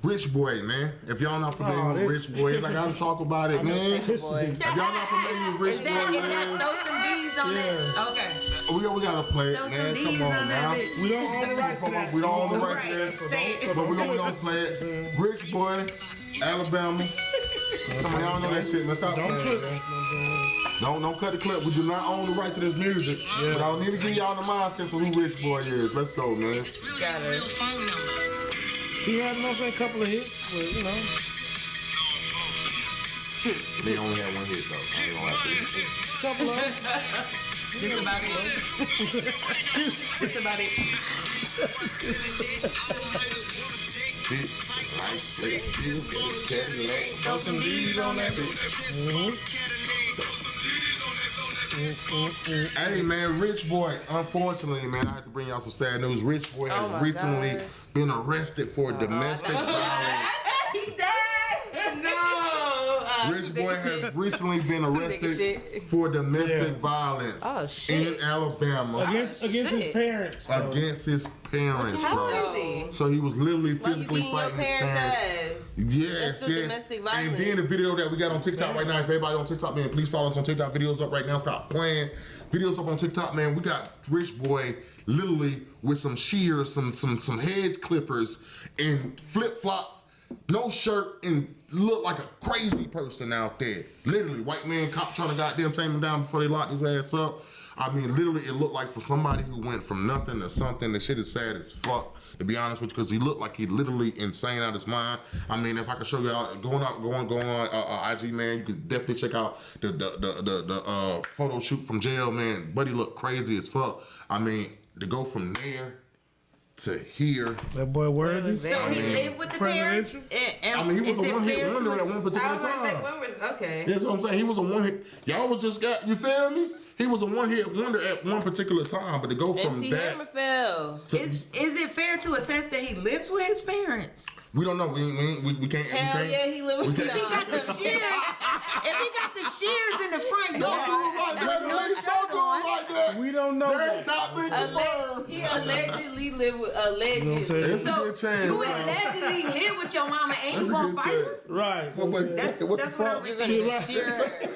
Rich Boy, man. If y'all not familiar with Rich Boy, I gotta talk about it, man. If y'all not familiar with Rich Boy, man. Throw some D's on that. Okay. We gotta play it, man. Come on now. We don't own the rights to that. We don't own the rights to that, but we gonna play it. Rich Boy, Alabama. Come on, y'all know that shit, man. Stop playing, man. Don't cut the clip. We do not own the rights to this music. Yeah. But I need to give y'all the mindset for who Rich Boy is. Let's go, man. Got it. He had, a couple of hits, but you know. They only had one hit though. I ain't gonna lie to you. Couple of them. This about it. This about it. Throw some D's on that bitch. Hey man, Rich Boy. Unfortunately, man, I have to bring y'all some sad news. Rich Boy has recently been arrested for domestic violence. He died. No. Rich Boy has recently been arrested for domestic violence in Alabama against his parents. Against his parents, bro. So he was literally physically fighting his parents. Yes. Domestic violence. And then the video that we got on TikTok right now, if everybody on TikTok, man, please follow us on TikTok. Videos up right now. Stop playing. Videos up on TikTok, man. We got Rich Boy literally with some shears, some hedge clippers, and flip flops, no shirt, and look like a crazy person out there. Literally, white man cop trying to goddamn tame him down before they locked his ass up. I mean, literally, it looked like for somebody who went from nothing to something. The shit is sad as fuck, to be honest with you, because he looked like he literally insane out of his mind. I mean, if I could show y'all, go on IG, man, you could definitely check out the photo shoot from jail, man. Buddy looked crazy as fuck. I mean, to go from there to here. That boy worthy. So he lived with the parents. I mean, he was a one-hit wonder at one particular time. Okay. That's what I'm saying. He was a one-hit. Y'all was just got. You feel me? He was a one-hit wonder at one particular time. But to go from that. Is it fair to assess that he lives with his parents? We don't know. We can't. Hell yeah, he lived with If he got the shears, in the front yard, we don't know. There's not been confirmed. He allegedly lived with allegedly. It's a good chance. You allegedly live with your mama and you gonna fight her? Right. That's what I'm saying. You talking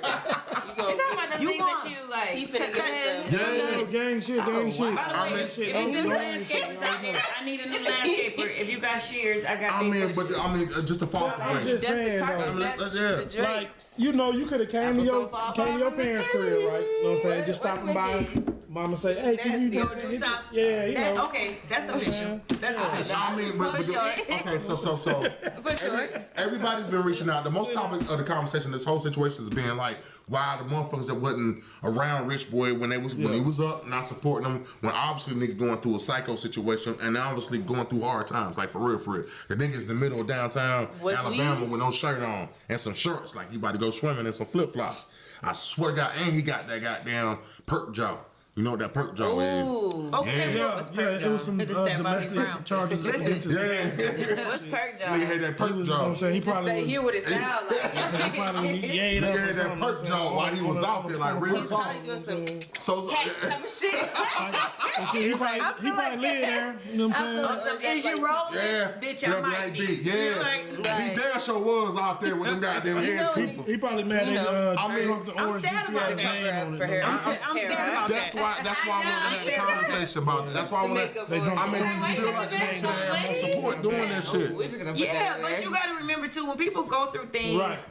about the things that you like? He finna get Gang shit. By the way, I need a new landscaper. If you got shears, I got. Just to fall for grace. Just saying, like, you know, you could have came to your parents' crib, right? You know what I'm saying? Just stopping by. Mama say, hey, can you do something? Yeah, you know. Okay, that's official. That's official. I mean, For sure. Everybody's been reaching out. The most topic of the conversation, this whole situation has been like, why the motherfuckers that wasn't around Rich Boy when he was up, not supporting him, when obviously the nigga going through a psycho situation and obviously going through hard times, like for real. The nigga's in the middle of downtown Alabama with no shirt on and some shorts, like he about to go swimming and some flip flops. I swear to God, and he got that goddamn perk jaw. You know what that perk jaw is? Okay, yeah, it was some domestic charges against his What's perk jaw? Nigga had that perk jaw. You know what I'm saying? He probably say hear what it sound like. He probably nigga had that perk jaw while he was out there, like real talk. So type of shit. He probably live there. You know what I'm saying? Is you rolling? Yeah. Bitch, I might be. Yeah. He damn sure was out there with them goddamn hedge people. He probably mad at I'm sad about that. For her. I'm sad about that. That's why I want to have a conversation about it. That's why I want to. I mean, you feel like they should have more support doing that shit. Yeah, but you got to remember too, when people go through things,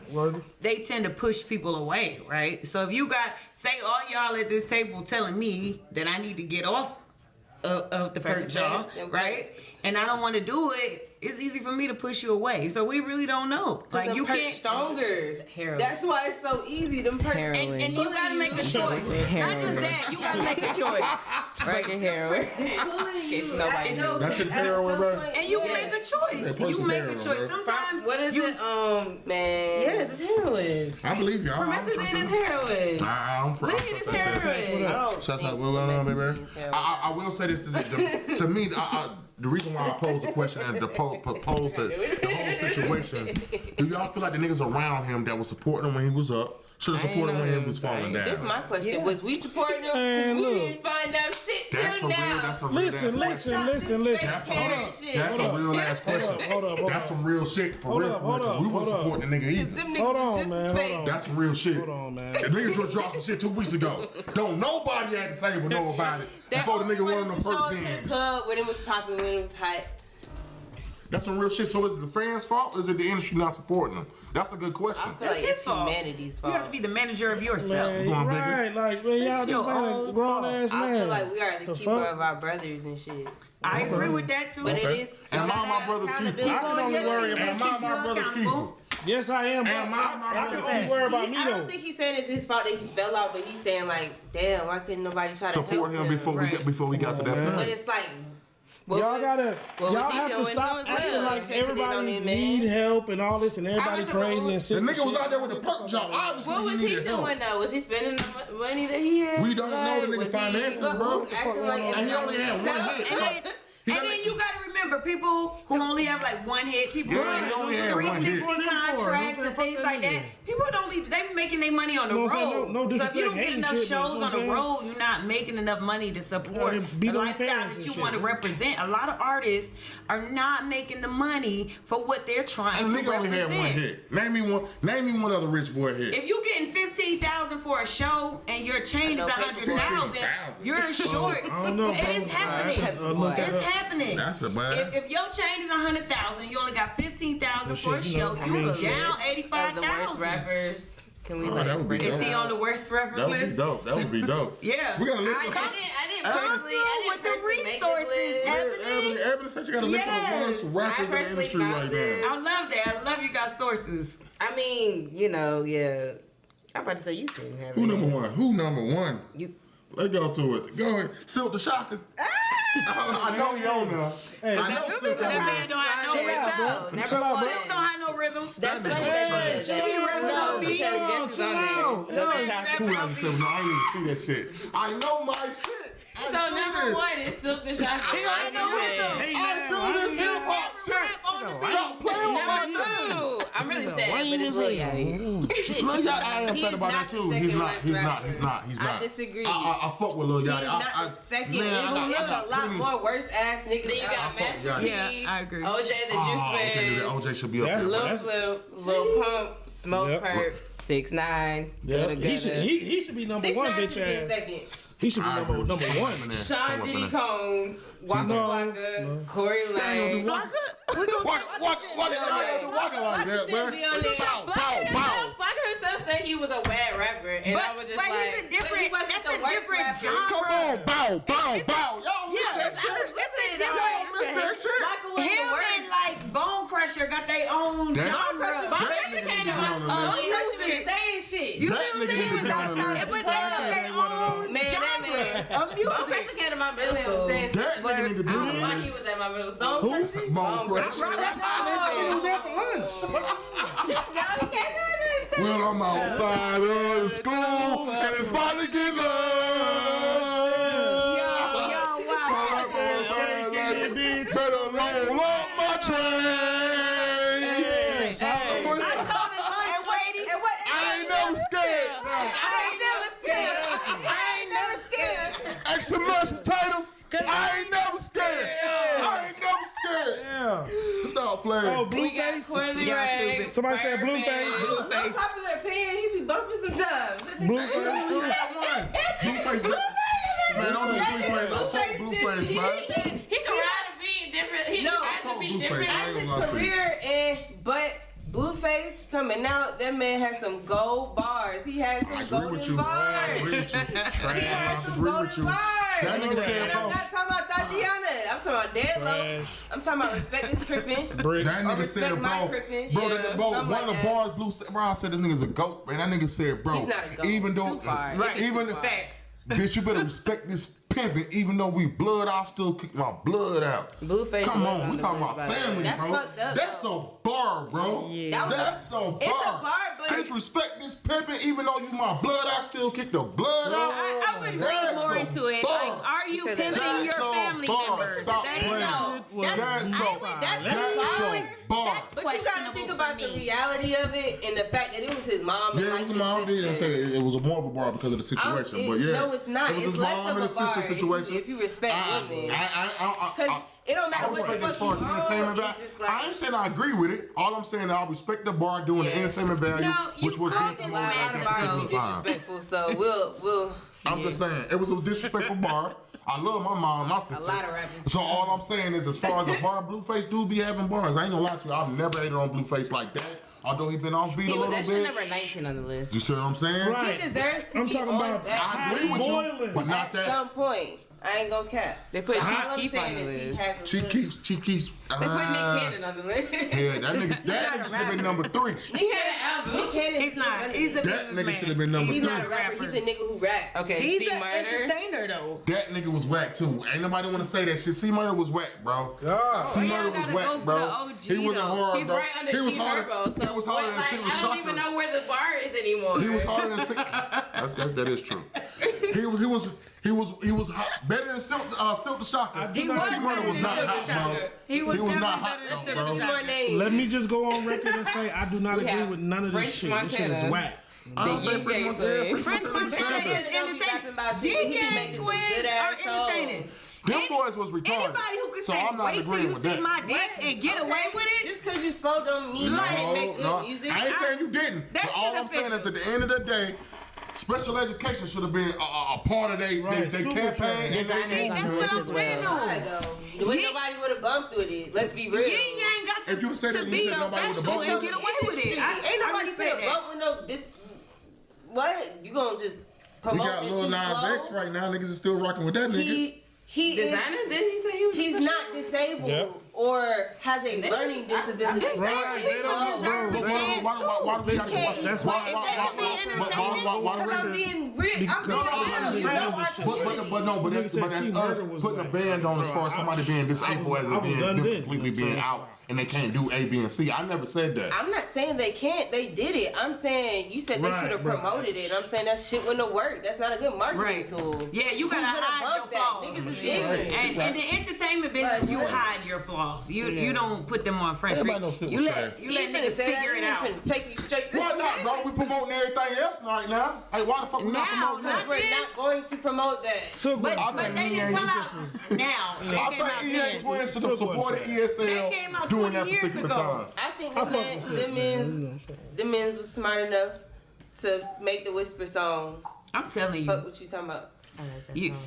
they tend to push people away, right? So if you got, say all y'all at this table telling me that I need to get off of the perk jaw, right? And I don't want to do it. It's easy for me to push you away. So we really don't know. Like you can't stronger. That's why it's so easy to perk. And you gotta make a choice. Not just that, you gotta make a choice. Right? Heroin. That shit's heroin, bro. And you make a choice. You make a choice. Sometimes what is it? Man. Yes, it's heroin. I believe y'all. Promethazine is heroin. I don't trust it's heroin. What's going on, baby? I will say this to me. The reason why I posed the question and proposed the whole situation, do y'all feel like the niggas around him that was supporting him when he was up should have supported him when he was falling down? This is my question. Yeah. Was we supporting him? Because we didn't find out shit till now. That's a real ass question. Hold up. That's some real shit for real. Because we wasn't supporting the nigga either. Hold on, man. That's some real shit. Hold on, man. The nigga just dropped some shit 2 weeks ago. Don't nobody at the table know about it before the nigga went on the perk binge. When it was popping, when it was hot. That's some real shit. So is it the fans' fault or is it the industry not supporting them? That's a good question. I feel like it's humanity's fault. You have to be the manager of yourself. Man, right, like, man, y'all just man a grown ass man. I feel like we are the keeper of our brothers and shit. I agree with that too. But it is. And my brother's keeper. I can only worry about And my brother's keeper. Yes, I am. And my brother's only worry about me I though. don't think he's saying it's his fault that he fell out, but he's saying like, damn, why couldn't nobody try to Support help him before we got to that But point. it's like, Y'all gotta, what y'all was he have to doing stop to his acting will? like Checking in on everybody him, man. need help and all this and everybody crazy and The sick. nigga was out there with the perk job. Obviously, what was he doing though? Was he spending the money that he had? We don't know the nigga finances, bro. And he only had one hit. And then you gotta remember, people who only have like one hit, people who he only had one hit. 360 contracts and things like that. People don't be, they making their money on the road. No So if you don't get disrespect, enough hating shit, shows but on you the know what I'm road, you're not making enough money to support be the them lifestyle fans that and you want to shit. represent. A lot of artists are not making the money for what they're trying And to the nigga only had one represent. hit. Name me one other rich boy hit. If you getting 15,000 for a show and your chain is 100,000, you're short. I don't know, It is happening. It's happening. That's a bad. If your chain is 100,000, you only got 15,000 for a shit, you know, show. I You mean, down Of the worst 85,000. rappers. Can we that would be Is dope. he on the worst rapper That would be list? dope. That would be dope. Yeah. We got a list I of didn't Come personally, through I with didn't the personally make this resources, list. Ebony said she got a list of the worst rappers in the personally industry found right this. now. I love that. I love you got sources. I mean, you know, yeah. I'm about to say you seem heavy. Who number one? You. Let's go to it. Go ahead. Silk the Shocker. I know he on there. Hey, I know Silk That on man there. don't have no rhythm. Number one. Silk don't have no rhythm. That's funny that you said She be that. rapping No, on beat. because guess who's on there? Silk be rapping Who on else said, no, I didn't even see that shit. I know my shit. I So do number this. one is Silk the Shocker. He don't have no rhythm. I do this hip hop shit. Rap on the beat. Stop playing with my Number name. two, I'm really sad, but it's Lil Yachty. Lil Yachty, I am He's sad about not that the too. second He's worst rapper. not. I disagree. I fuck with Lil Yachty. He's not the second. Man, It's a lot more worse ass niggas. Then you got fuck Master Yachty. P, Yeah, I agree. OJ the Juice Oh, we can't do that. Man, OJ should be up That's- there. Lil that's- Flip, Lil Pump, Smoke Yep. Perp, 6ix9ine, Yeah, Gutta he should Gutta. he should be number 6ix9ine one, should bitch be in ass. second. He should be I number agree. one. Sean Diddy Combs, Waka No, Waka, Corey Lane. Waka like that, man. Flocka himself said he was a bad rapper, and I was just But like, he's a different, but he wasn't that's the a worst different rapper. genre. Come on, bow. Y'all miss that shit. Y'all miss that shit. Flocka was the Him worst. and like Bone Crusher got their own That- genre. Bone Crusher came to my That Bone Crusher was saying shit. You That see what I'm nigga need to saying? be on the list. But they got their own Man, that genre man. of Bone music. Crusher came to my middle school. That nigga need to be I on don't know why the he list. was at my middle school. Who? Bone Crusher. He was there for lunch. Well, I'm outside of the school and it's about to get love. So I go let it be, turn the roll up my train. I ain't never scared. Extra mashed potatoes. I ain't never scared. Yeah. Stop playing. Oh, We got Blueface. Coily Ray. Somebody said Birdman. Blueface. Most popular opinion, he be bumping sometimes. Blueface. Blueface. Man, don't do Blueface. I fuck Blueface, man. He can ride a beat different. He No, can ride a beat different. I ain't That's gonna lie his to you. career, but Blueface coming out, that man has some gold bars. He has some I agree golden with you. bars. I agree with you. He has I some agree golden with you. bars. That nigga said, And I'm bro. not talking about Tatiana. I'm talking about Dead Low. Trash. I'm talking about Respect is Crippin'. Brick. That nigga respect said, my bro, crippin'. bro, Yeah, that, bro, one something of the like bars, Blue Brown said this nigga's a goat, man. That nigga said, bro, He's not a goat. even though, Too far. Right. even Too far. Facts. bitch, you better respect this pimpin'. Even though we blood, I'll still kick my blood out. Blueface Come was on, on we the talking list, about by the way. family, That's bro. fucked up, That's a bar, bro. Yeah. That's a bar. It's a bar, but- bitch, respect this pimpin'. Even though you my blood, I still kick the blood out. I would read That's more a into it. bar. Like, are you said that. pimping your That's a family bar. members? Stop That's playing. so. That's I so would- that's bar. a bar. But you gotta think about the reality of it and the fact that it was his mom and Yeah, it like was a his mom. They sister. said it was a more of a bar because of the situation. But yeah, No, it's not. It was It's his less mom of and a his bar sister if situation. if you respect women. Because It don't matter I what the respect it as fuck far as you the own. entertainment It's value. just like, I ain't saying I agree with it. All I'm saying is I respect the bar doing the Yeah. entertainment value, No, you which was called being this promoted man at a that bars be goat. time. disrespectful. So we'll. I'm just saying it was a disrespectful bar. I love my mom and my sister. A lot of rappers. So all I'm saying is, as far as a bar, Blueface do be having bars. I ain't gonna lie to you. I've never hated on Blueface like that. Although he been off beat a He was little actually bit. number 19 on the list. You see what I'm saying? Right. He deserves to I'm be talking on about that I agree with you, boiling. but not at that. some point. I ain't gonna cap. They put All Chief I'm Keef saying on the is he list. has a Chief little- Keef's. They put Nick Cannon on the list. Yeah, that nigga should have been number 3. He had an album. Nick Cannon. He's not. He's a That businessman. nigga should have been number He's 3. not a rapper. He's a nigga who raps. Okay, He's C an Murder. entertainer though. That nigga was whack too. Ain't nobody want to say that shit. C Murder was whack, bro. God. C Murder was gotta go whack, for bro. the OG, He wasn't though. hard, He's bro. right under He was G harder. Herbo. So He was what, harder than like, shit I with don't even Shocker. know where the bar is anymore. He was harder than that is true. He was better than Silk the Shocker. He was C Murder was not hot, bro. He was not definitely hot, better than though, Silk bro. the Shocker. More names. Let me just go on record and say I do not agree have with none of this French shit. This shit is Montana. whack. I don't think French Montana. French Montana is entertaining. G-Gang twins are entertaining. Them boys was retarded. Anybody who could so say, I'm not wait till agreeing you with see that. my dick and get away with it. Just because you slow don't mean you didn't make good music. I ain't saying you didn't. That But all shit I'm saying is official. at the end of the day, special education should have been a part of their Right, campaign. super And trash. they See, that's what I'm saying Why though. though? Nobody would have bumped with it. Let's be real. You ain't got to, If you'd said to that, you be said nobody would've special bumped and with get it. away with it. Ain't nobody respect finna that. bump with no this. What? You gonna just We promote got that Lil you Nas slow? X right now. Niggas is still rocking with that nigga. He is, Designer? Didn't he say he was? he's not disabled Yep. or has a learning disability. Right, He don't deserve a But chance why do we gotta can't. That's why why- If that could be entertaining, why Because I'm being real. I'm being No, I real. understand. But that's us putting a band on as far as somebody being disabled as I it was done being then. completely being out and they can't do A, B, and C. I never said that. I'm not saying they can't. They did it. I'm saying you said they Right, should have right. promoted it. I'm saying that shit wouldn't have worked. That's not a good marketing Right. tool. Yeah, you gotta Who's gonna hide your bump that? flaws. Niggas is Yeah. ignorant. And in the entertainment business, you Right. hide your flaws. You don't put them on Front Everybody Street. knows Silk You was let trash. niggas figure it out. Take you straight to Why not, bro? We promoting everything else right now. Hey, why the fuck we not Now, promoting that? We're not going to promote that. So But, I but think they EA didn't come just out now. They I came out think EA then. Twins should have Silk supported wasn't They ESL came out during 20 that years particular ago. time. I think I fuck with the men's was smart enough to make the Whisper song. I'm telling you. Fuck what you talking about. I like that You, song.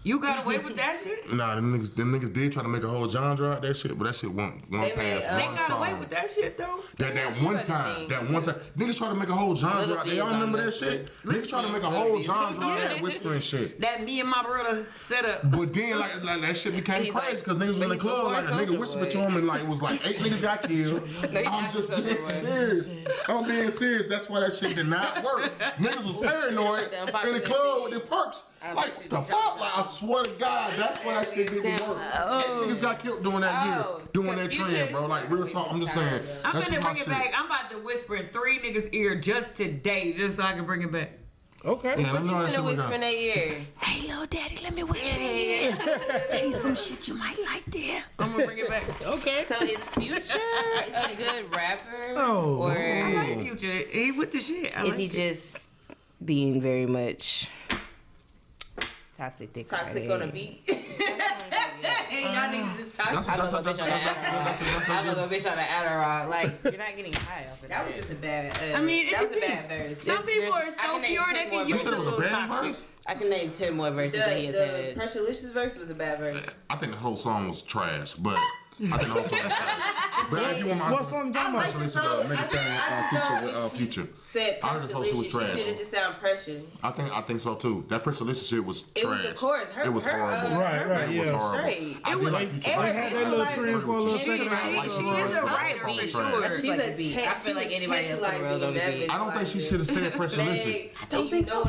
you got away with that shit? Nah, them niggas did try to make a whole genre out of that shit, but that shit won't They past made, one They got song. away with that shit though. That one time, niggas try to make a whole genre Little out. B's Y'all on remember the- that shit? Niggas try to make a whole genre out of that whispering shit. That me and my brother set up. But then like that shit became He's crazy like, because niggas was in the he's club before like a nigga Soulja whispered Boy. to him and like it was like 8 niggas got killed. I'm just Soulja being Boy. serious. I'm being serious. That's why that shit did not work. Niggas was paranoid in the club with their perks. Like what the fuck? Like I swear to God, that's why that shit didn't work. 8 niggas got killed doing that year, doing that trend, bro. Like real talk. I'm just saying. I'm That gonna shit my bring it shit. back. I'm about to whisper in 3 niggas' ear just today, just so I can bring it back. Okay. Yeah, let me know that You shit finna we whisper in got. their ear. Hey, little daddy, let me whisper in your ear. Tell you some shit you might like there. I'm gonna bring it back. Okay. So is Future a good rapper? Oh. Or I like Future. He with the shit. I is like he it. just being very much toxic dick Toxic riding? on a beat. Y'all niggas just toxic. I'm gonna go bitch on the Adderall. Like you're not getting high off of That was just a bad. I mean, it that was a depends. bad verse. Some people are I so can name pure 10 they more can You use said a it was a little bad toxic. verse? I can name 10 more verses that he has The had. Pressurelicious verse was a bad verse. I think the whole song was trash, but I think the whole song was trash. But if you want my What song you talking about? Pressure, listen to niggas standing Future with Future. Said I heard the whole shit was Pressurelicious. trash. She should have just sound pressure. I think so too. That Pressure shit was trash. It was the chorus. It was horrible. Right, right, It was yeah. horrible. Straight. I It did was- like Future. they verse. had that little trend for a little She second. is a writer for Trash. sure. She's like a the beat. ten- I feel like she was anybody else in the world tantalizing on the and beat. I don't think she should have said Pressurelicious. I don't think so.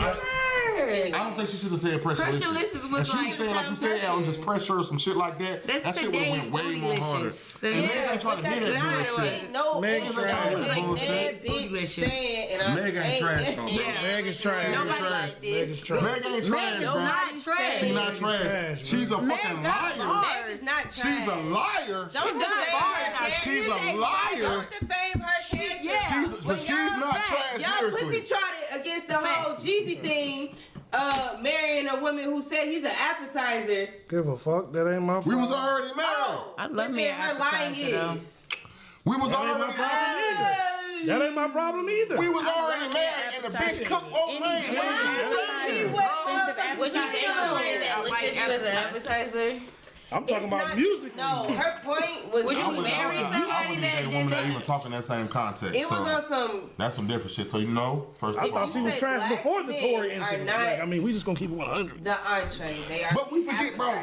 I don't think she should have said Pressurelicious. Pressurelicious was If she like said like you said on just pressure or some shit like that, That's that shit would have today's went way more harder. Bootylicious. And Yeah, niggas ain't trying to hear that that's bullshit. No, Meg it's trash. like Bullshit. that bitch Bootylicious. saying, and I Meg ain't trash though. Yeah. Meg is trash. Nobody Meg like is trash. Meg ain't trash, No, bro. not trash. She not trash. trash, She's a fucking liar. Meg is not trash. She's a liar. Don't defame her. She's a liar. Don't defame her character. yeah. But she's not trash Y'all pussy lyrically. trotted against the whole Jeezy thing, marrying a woman who said he's an appetizer. Give a fuck. That ain't my We was problem. already married. I love But me then an her lying appetizer, though. is. We was That ain't already my problem married. That ain't my problem either. We was already married and the bitch cooked old man. Would you date somebody that looked at you as an appetizer? I'm talking about music. No, her point was Would you you marry somebody I wouldn't date a woman that even talk in that same context. It was on some. That's some different shit. So you know, first I of all, thought she was trash before the Tory incident. Not Like, I mean, we just gonna keep it 100. the entree. They are. but we forget, bro.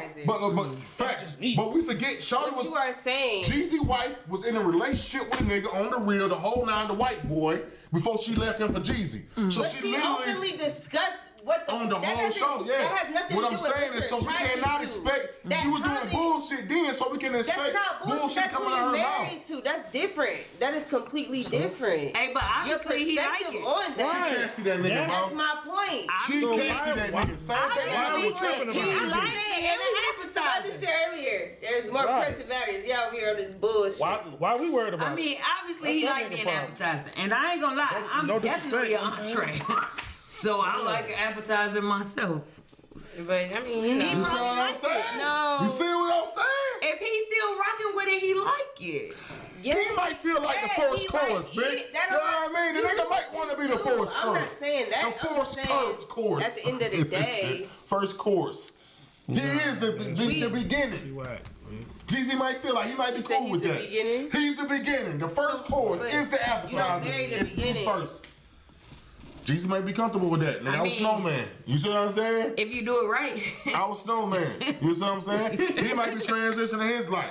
But facts. But we forget. Shawty What was. you are saying? Jeezy wife was in a relationship with a nigga on the real, the whole nine, the white boy, before she left him for Jeezy. So But she openly discussed what the on the whole show, yeah. That has nothing what to I'm do with saying what is, so you're we attracted cannot to. expect That she was doing comment- bullshit then, so we can That's expect not bullshit. That's coming who out you're of her married mouth. to. That's different. That is completely different. Hey, but Your obviously he like perspective it. on She that. can't see that nigga, That's bro. my point. She So can't see why- that why- nigga. Same thing why happened we with tripping Tracy. about it? And we mentioned some other shit earlier. There's more Right. pressing matters. Y'all here on this bullshit. Why we worried about I mean, obviously he That's like that being nigga problem. appetizer, and I ain't gonna lie, I'm no definitely an disrespect, entree. So I like an appetizer myself. But I mean, you know. You see what I'm saying? No. You see what I'm saying? If he's still rocking with it, he like it. He might feel like the Yeah, forced he chorus, like- bitch. he- that You know don't- what I mean? The you nigga do might what want to you be the do. forced I'm chorus. not saying that. The I'm forced saying chorus. at the end of the day- First course. He is the beginning. Whack. Jeezy might feel like he might be said cool he's with the that. beginning? He's the beginning. The first chorus but is the you don't appetizer. marry the It's you beginning. first. Jeezy might be comfortable with that. Nigga, I was snowman. You see what I'm saying? If you do it right. I was snowman. You see what I'm saying? He might be transitioning his life.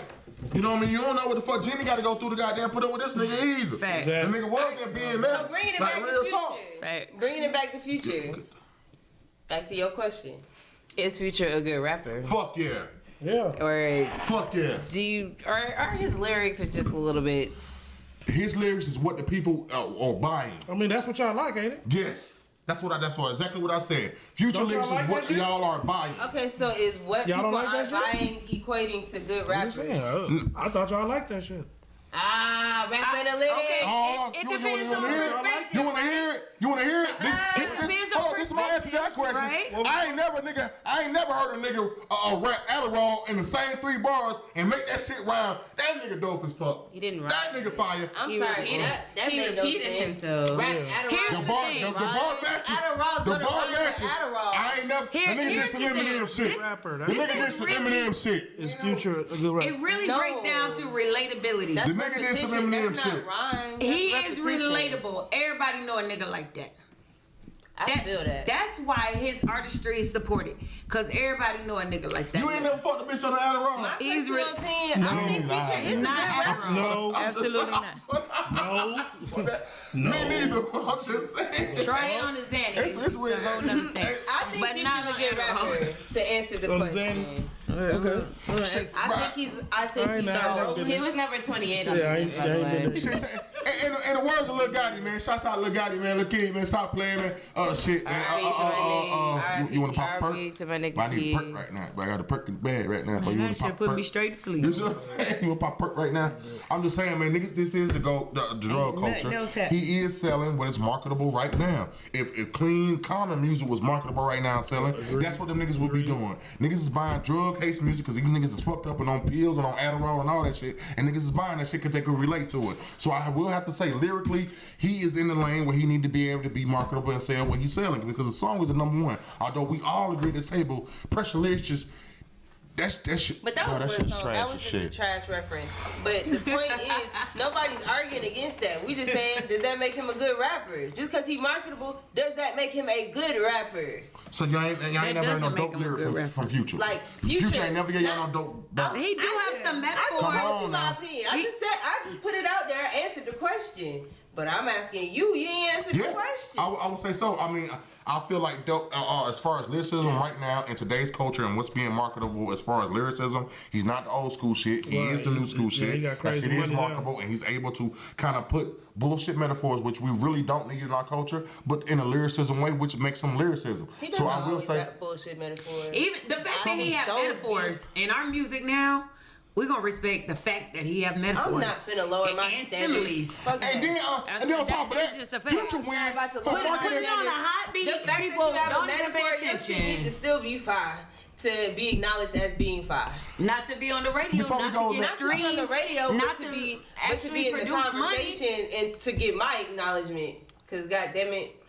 You know what I mean? You don't know what the fuck Jimmy got to go through to goddamn put up with this nigga either. Facts. The nigga was in BMF. So bringing it like back real to talk. future. Facts. Bringing it back to future. Back to your question. Is Future a good rapper? Fuck yeah. Yeah. Or Fuck yeah. do you are his lyrics are just a little bit His lyrics is what the people are buying. I mean, that's what y'all like, ain't it? Yes. That's exactly what I said. Future Don't y'all lyrics like is that what shit? y'all are buying. Okay, so is what Y'all don't people like are that buying equating to good I'm rappers? just saying. I thought y'all liked that shit. Rap analytics. Okay. Oh, It you depends on wanna hear it? perspective, You want to hear it? You want to hear it? This depends on this is my answer to that question. right? I ain't never heard a nigga rap Adderall in the same 3 bars and make that shit rhyme. That nigga dope as fuck. He didn't That rhyme. nigga fire. I'm He sorry, repeated- that he made no repeated sense. himself. Rap Here's Adderall. The bar, thing, the bar matches. Adderall's The gonna bar rhyme with matches. Adderall. I ain't never. The nigga did here's some the thing. Eminem shit. This rapper, The that's- nigga did some Eminem shit. Is Future a good rapper? It really No. breaks down to relatability. That's The nigga did some repetition. Eminem That's not shit. rhyme. He That's is repetition. relatable. Everybody know a nigga like that. I feel that. That's why his artistry is supported. Cause everybody know a nigga like that. You ain't never fucked a bitch on the Adderall. My He's personal opinion, I think Nah. Future is a good Not rapper. No. Absolutely not. No. Me neither. I'm just saying. Try it on the Xanax. It's weird. a whole nother thing. I think But Future's not a good on rapper. Adderall. To answer the On the question. Okay. I think he I started. ain't He was number 28 on Yeah, the I list, ain't, by the I ain't been way. there. Shit, in the words of Lil Gotti, man. Shouts out Lil Gotti, man. Lil Kid, man. Stop playing, man. Shit, man. You want to pop a perk? To my nigga I need a perk Kid. right now. But I got a perk in the bag right now. But you That want to pop shit a put perk? me straight to sleep. You see what I'm saying? You want to pop a perk right now? I'm just saying, man. Niggas, this is the drug Nothing culture. else happened. He is selling what is marketable right now. If clean, common music was marketable right now, selling, that's what them niggas would be doing. Niggas is buying drug case music because these niggas is fucked up and on pills and on Adderall and all that shit. And niggas is buying that shit because they can relate to it. So I will have to say, lyrically, he is in the lane where he need to be able to be marketable and sell what he's selling because the song is the #1. Although we all agree at this table, Pressure Licious, that shit. But that bro, was that one shit's song. trash That as was just shit. a trash reference. But the point is, nobody's arguing against that. We just saying, does that make him a good rapper? Just because he's marketable, does that make him a good rapper? So y'all ain't never heard no doesn't dope make him a good lyric rapper. from Future. Like, Future Future, ain't never gave y'all not- no dope. bars. He do have some I metaphors. just Come told on you my now. opinion. I just put it out there. I answered the question. But I'm asking you. You ain't answered the Yes, question. I would say so. I mean, I feel like dope, as far as lyricism right now in today's culture and what's being marketable as far as lyricism, he's not the old school shit. He is the new school Yeah, shit. he got That crazy shit is money now. marketable, and he's able to kind of put bullshit metaphors, which we really don't need in our culture, but in a lyricism way, which makes some lyricism. He doesn't So I will always say, have bullshit metaphors. Even the fact that he have Those metaphors in our music now, we're gonna respect the fact that he have metaphors. I'm not finna lower my and standards. similes. Fuck that. and then on top of That's that, just a fact. Future win about to for lower my Put marketing. it on a hot beat. The fact People that you have a don't even metaphor, pay your shit need to attention. still be fire. to be acknowledged as being fire. Not to be on the radio, Before we not go, to get let's- Not to be on the streams, radio, not but to be actually in the produce money. conversation and to get my acknowledgement. Cause goddamn it,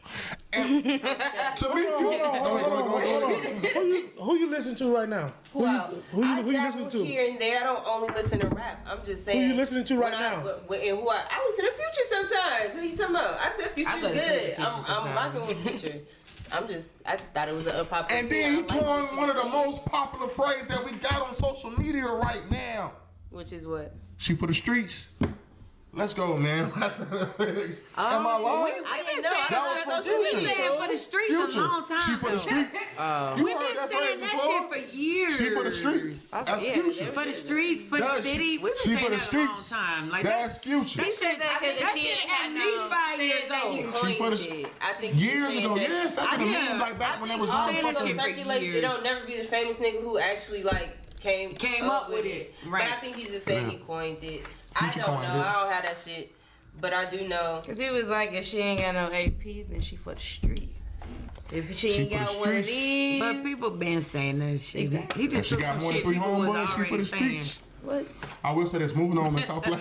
To me, go ahead. Who you listen to right now? Who you I listening dabble to? here and there. I don't only listen to rap. I'm just saying. Who you listening to right now? And who I listen to Future sometimes. What are you talking about? I said Future's I listen to good. Future I'm sometimes. rocking with Future. I just thought it was an unpopular. And then he thing. I like pouring what one of the she most popular phrases that we got on social media right now. Which is what? She for the streets. Let's go, man. Am I lying? I didn't know. That was from Future. We've been saying for the streets a long time. She for the though. streets. We've been saying that shit for years. She for the streets. That's Future. For the streets, for the That's- city. We've been she saying for the that a long streets. time. Like That's Future. They said that because she shit ain't at had least no- 5 years He old. She for the coined it. I think he years said ago. that. Yes, that's what I mean. Like back when they was all doing saying that photos shit fucking. for circulates. It years. don't never be the famous nigga who actually like came up with it. Right. But I think he just said he coined it. I Future don't know. coined it. I don't have that shit. But I do know. Cause he was like, if she ain't got no AP, then she for the street. If she She ain't for the got one of streets. these, But people been saying that shit. Exactly. He just She took got some more than shit 3 people was homeboys. She for already the saying. streets. what? I will say this. Moving on, man. Stop playing.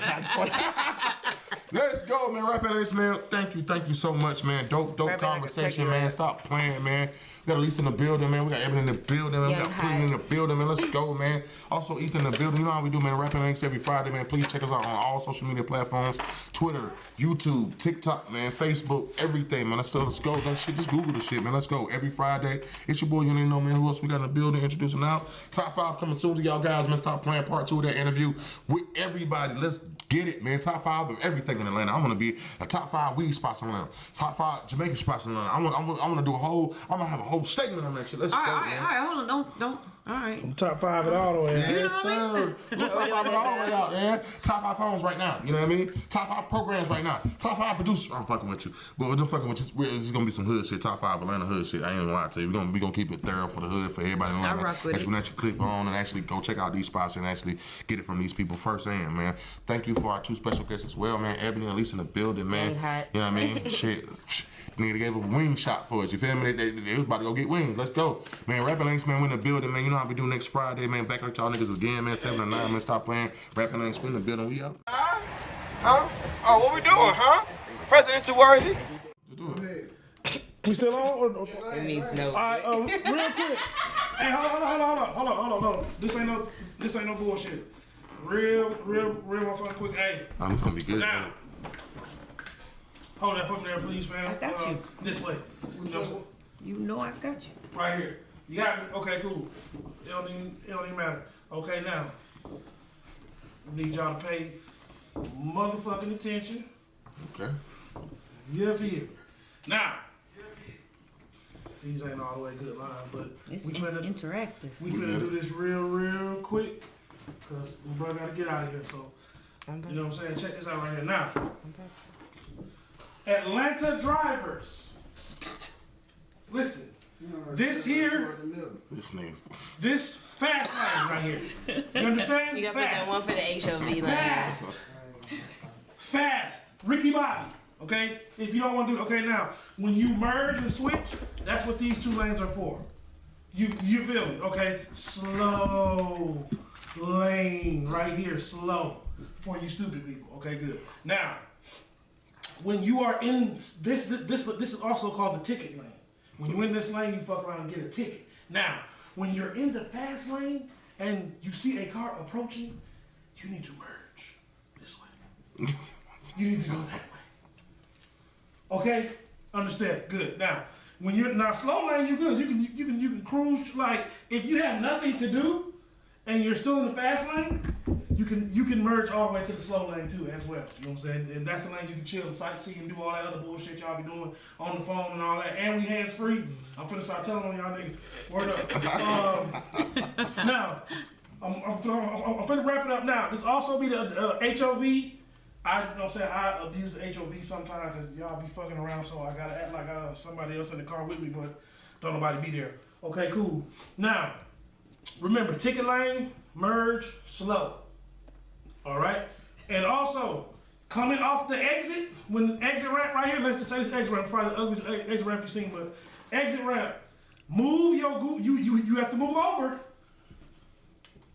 Let's go, man. Rap Analytics, man. Thank you so much, man. Dope Rap conversation, Analytics, man. Stop playing, man. We got Elise in the building, man. We got Evan in the building, man. We got Queen in the building, man. Let's go, man. Also, Ethan in the building. You know how we do, man. Rap Analytics every Friday, man. Please check us out on all social media platforms: Twitter, YouTube, TikTok, man, Facebook, everything, man. Let's go. That shit. Just Google the shit, man. Let's go. Every Friday. It's your boy. You don't know, man. Who else we got in the building? Introducing now. Top 5 coming soon to y'all guys, man. Stop playing part 2 of that interview with everybody. Let's get it, man. Top 5 of everything in Atlanta. I want to be a top 5 weed spots in Atlanta. Top 5 Jamaican spots in Atlanta. I want to do a whole. I'm gonna have a whole segment on that shit. Let's All go, right, man. all right, hold on, don't. All right. Top 5 it all the way. Yes, sir. Top 5 all the way out, man. Top 5 phones right now. You know what I mean? Top 5 programs right now. Top 5 producers. I'm fucking with you. But we're just fucking with you. It's gonna be some hood shit. Top 5 Atlanta hood shit. I ain't gonna lie to you. We gonna keep it thorough for the hood for everybody in Atlanta. rock with That it. you can actually click on and actually go check out these spots and actually get it from these people firsthand, man. Thank you for our 2 special guests as well, man. Ebony and Elise in the building, man. Dang hot. You know what I mean? Shit. Nigga gave a wing shot for us. You feel me? They was about to go get wings. Let's go. Man, Rapping Links, man, we in the building, man. You know how we do next Friday, man. Back at y'all niggas again, man. 7 to 9, man. Stop playing. Rapping Links, we in the building. We out. Huh? Oh, what we doing, huh? Presidential worthy? Just do it. We still on? Or? It means no. All right, real quick. Hey, hold on. This ain't no bullshit. Real motherfucking quick. Hey, I'm gonna be good. now. Hold that for me there, please, fam. I got you. This way. You know I got you. Right here. You got me? Okay, cool. It don't even matter. Okay, now. Need y'all to pay motherfucking attention. Okay. Year for year. Now. These ain't all the way good lines, but It's we finna interactive. we finna do this real quick, cause my brother gotta get out of here. So, you know what I'm saying? Check this out right here. Now, Atlanta drivers. Listen, this here, This nigga. this fast lane right here. You understand? You gotta put that Fast. one for the HOV line. Fast. Ricky Bobby. Okay? If you don't want to do it, okay, now, when you merge and switch, that's what these 2 lanes are for. You feel me? Okay? Slow lane right here, slow. For you stupid people. Okay, good. Now, when you are in this is also called the ticket lane. When you're in this lane, you fuck around and get a ticket. Now, when you're in the fast lane and you see a car approaching, you need to merge this way. You need to go that way. Okay? Understand? Good. Now, when you're slow lane, you good. You can cruise. Like, if you have nothing to do and you're still in the fast lane, you can merge all the way to the slow lane too as well. You know what I'm saying? And that's the lane you can chill and sightsee and do all that other bullshit y'all be doing on the phone and all that. And we hands free. I'm finna start telling on y'all niggas. Word up. Now, I'm finna wrap it up now. This also be the HOV. You know what I'm saying? I abuse the HOV sometimes because y'all be fucking around, so I gotta act like somebody else in the car with me, but don't nobody be there. Okay, cool. Now, remember, ticket lane, merge, slow. All right? And also, coming off the exit, when the exit ramp right here, let's just say this exit ramp, probably the ugliest exit ramp you've seen, but exit ramp, Move your goo. You have to move over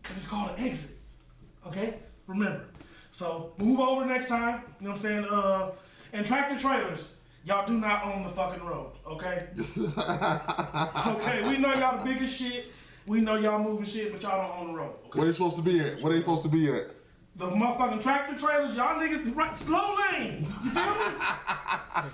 because it's called an exit. Okay, remember. So move over next time. You know what I'm saying? And tractor trailers, y'all do not own the fucking road. Okay. Okay. We know y'all the biggest shit. We know y'all moving shit, but y'all don't own the road. Okay? Where they supposed to be at? Where they supposed to be at? The motherfucking tractor trailers, y'all niggas, right, slow lane. You feel me?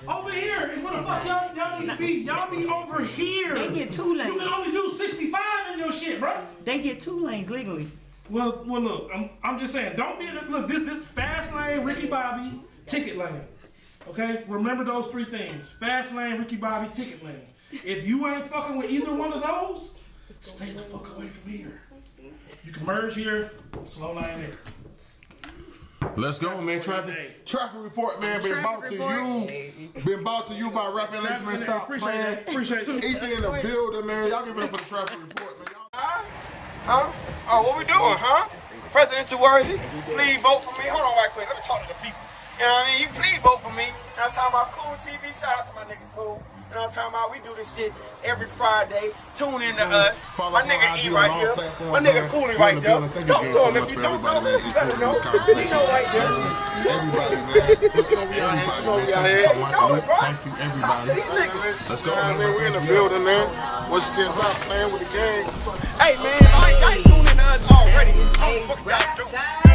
Over here is where the fuck y'all need to be. Y'all be over here. They get 2 lanes. You can only do 65 in your shit, bro. They get 2 lanes legally. Well, look, I'm just saying, don't be look. This fast lane, Ricky Bobby, ticket lane. Okay, remember those 3 things: fast lane, Ricky Bobby, ticket lane. If you ain't fucking with either one of those, stay the fuck away from here. You can merge here, slow lane there. Let's go, man. Traffic report, man. Been brought to you by Rap Analytics, man. Stop playing. Appreciate it. Ethan in the building, man. Y'all give it up for the traffic report, man. Huh? Oh, what we doing, huh? Presidential worthy? Please vote for me. Hold on right quick. Let me talk to the people. You know what I mean? You please vote for me. You know what I'm talking about? Cool TV. Shout out to my nigga Cool. You know what I'm talking about? We do this shit every Friday. Tune in to us. My nigga E right here. My nigga Cooley right there. Talk to him if you don't know. Let him know. He know right there. Everybody, man. Look over your head. Thank you, everybody. Let's go, man. We're in the building, man. Once you get stop playing with the game. Hey, man, y'all ain't tuning in to us already. What y'all do?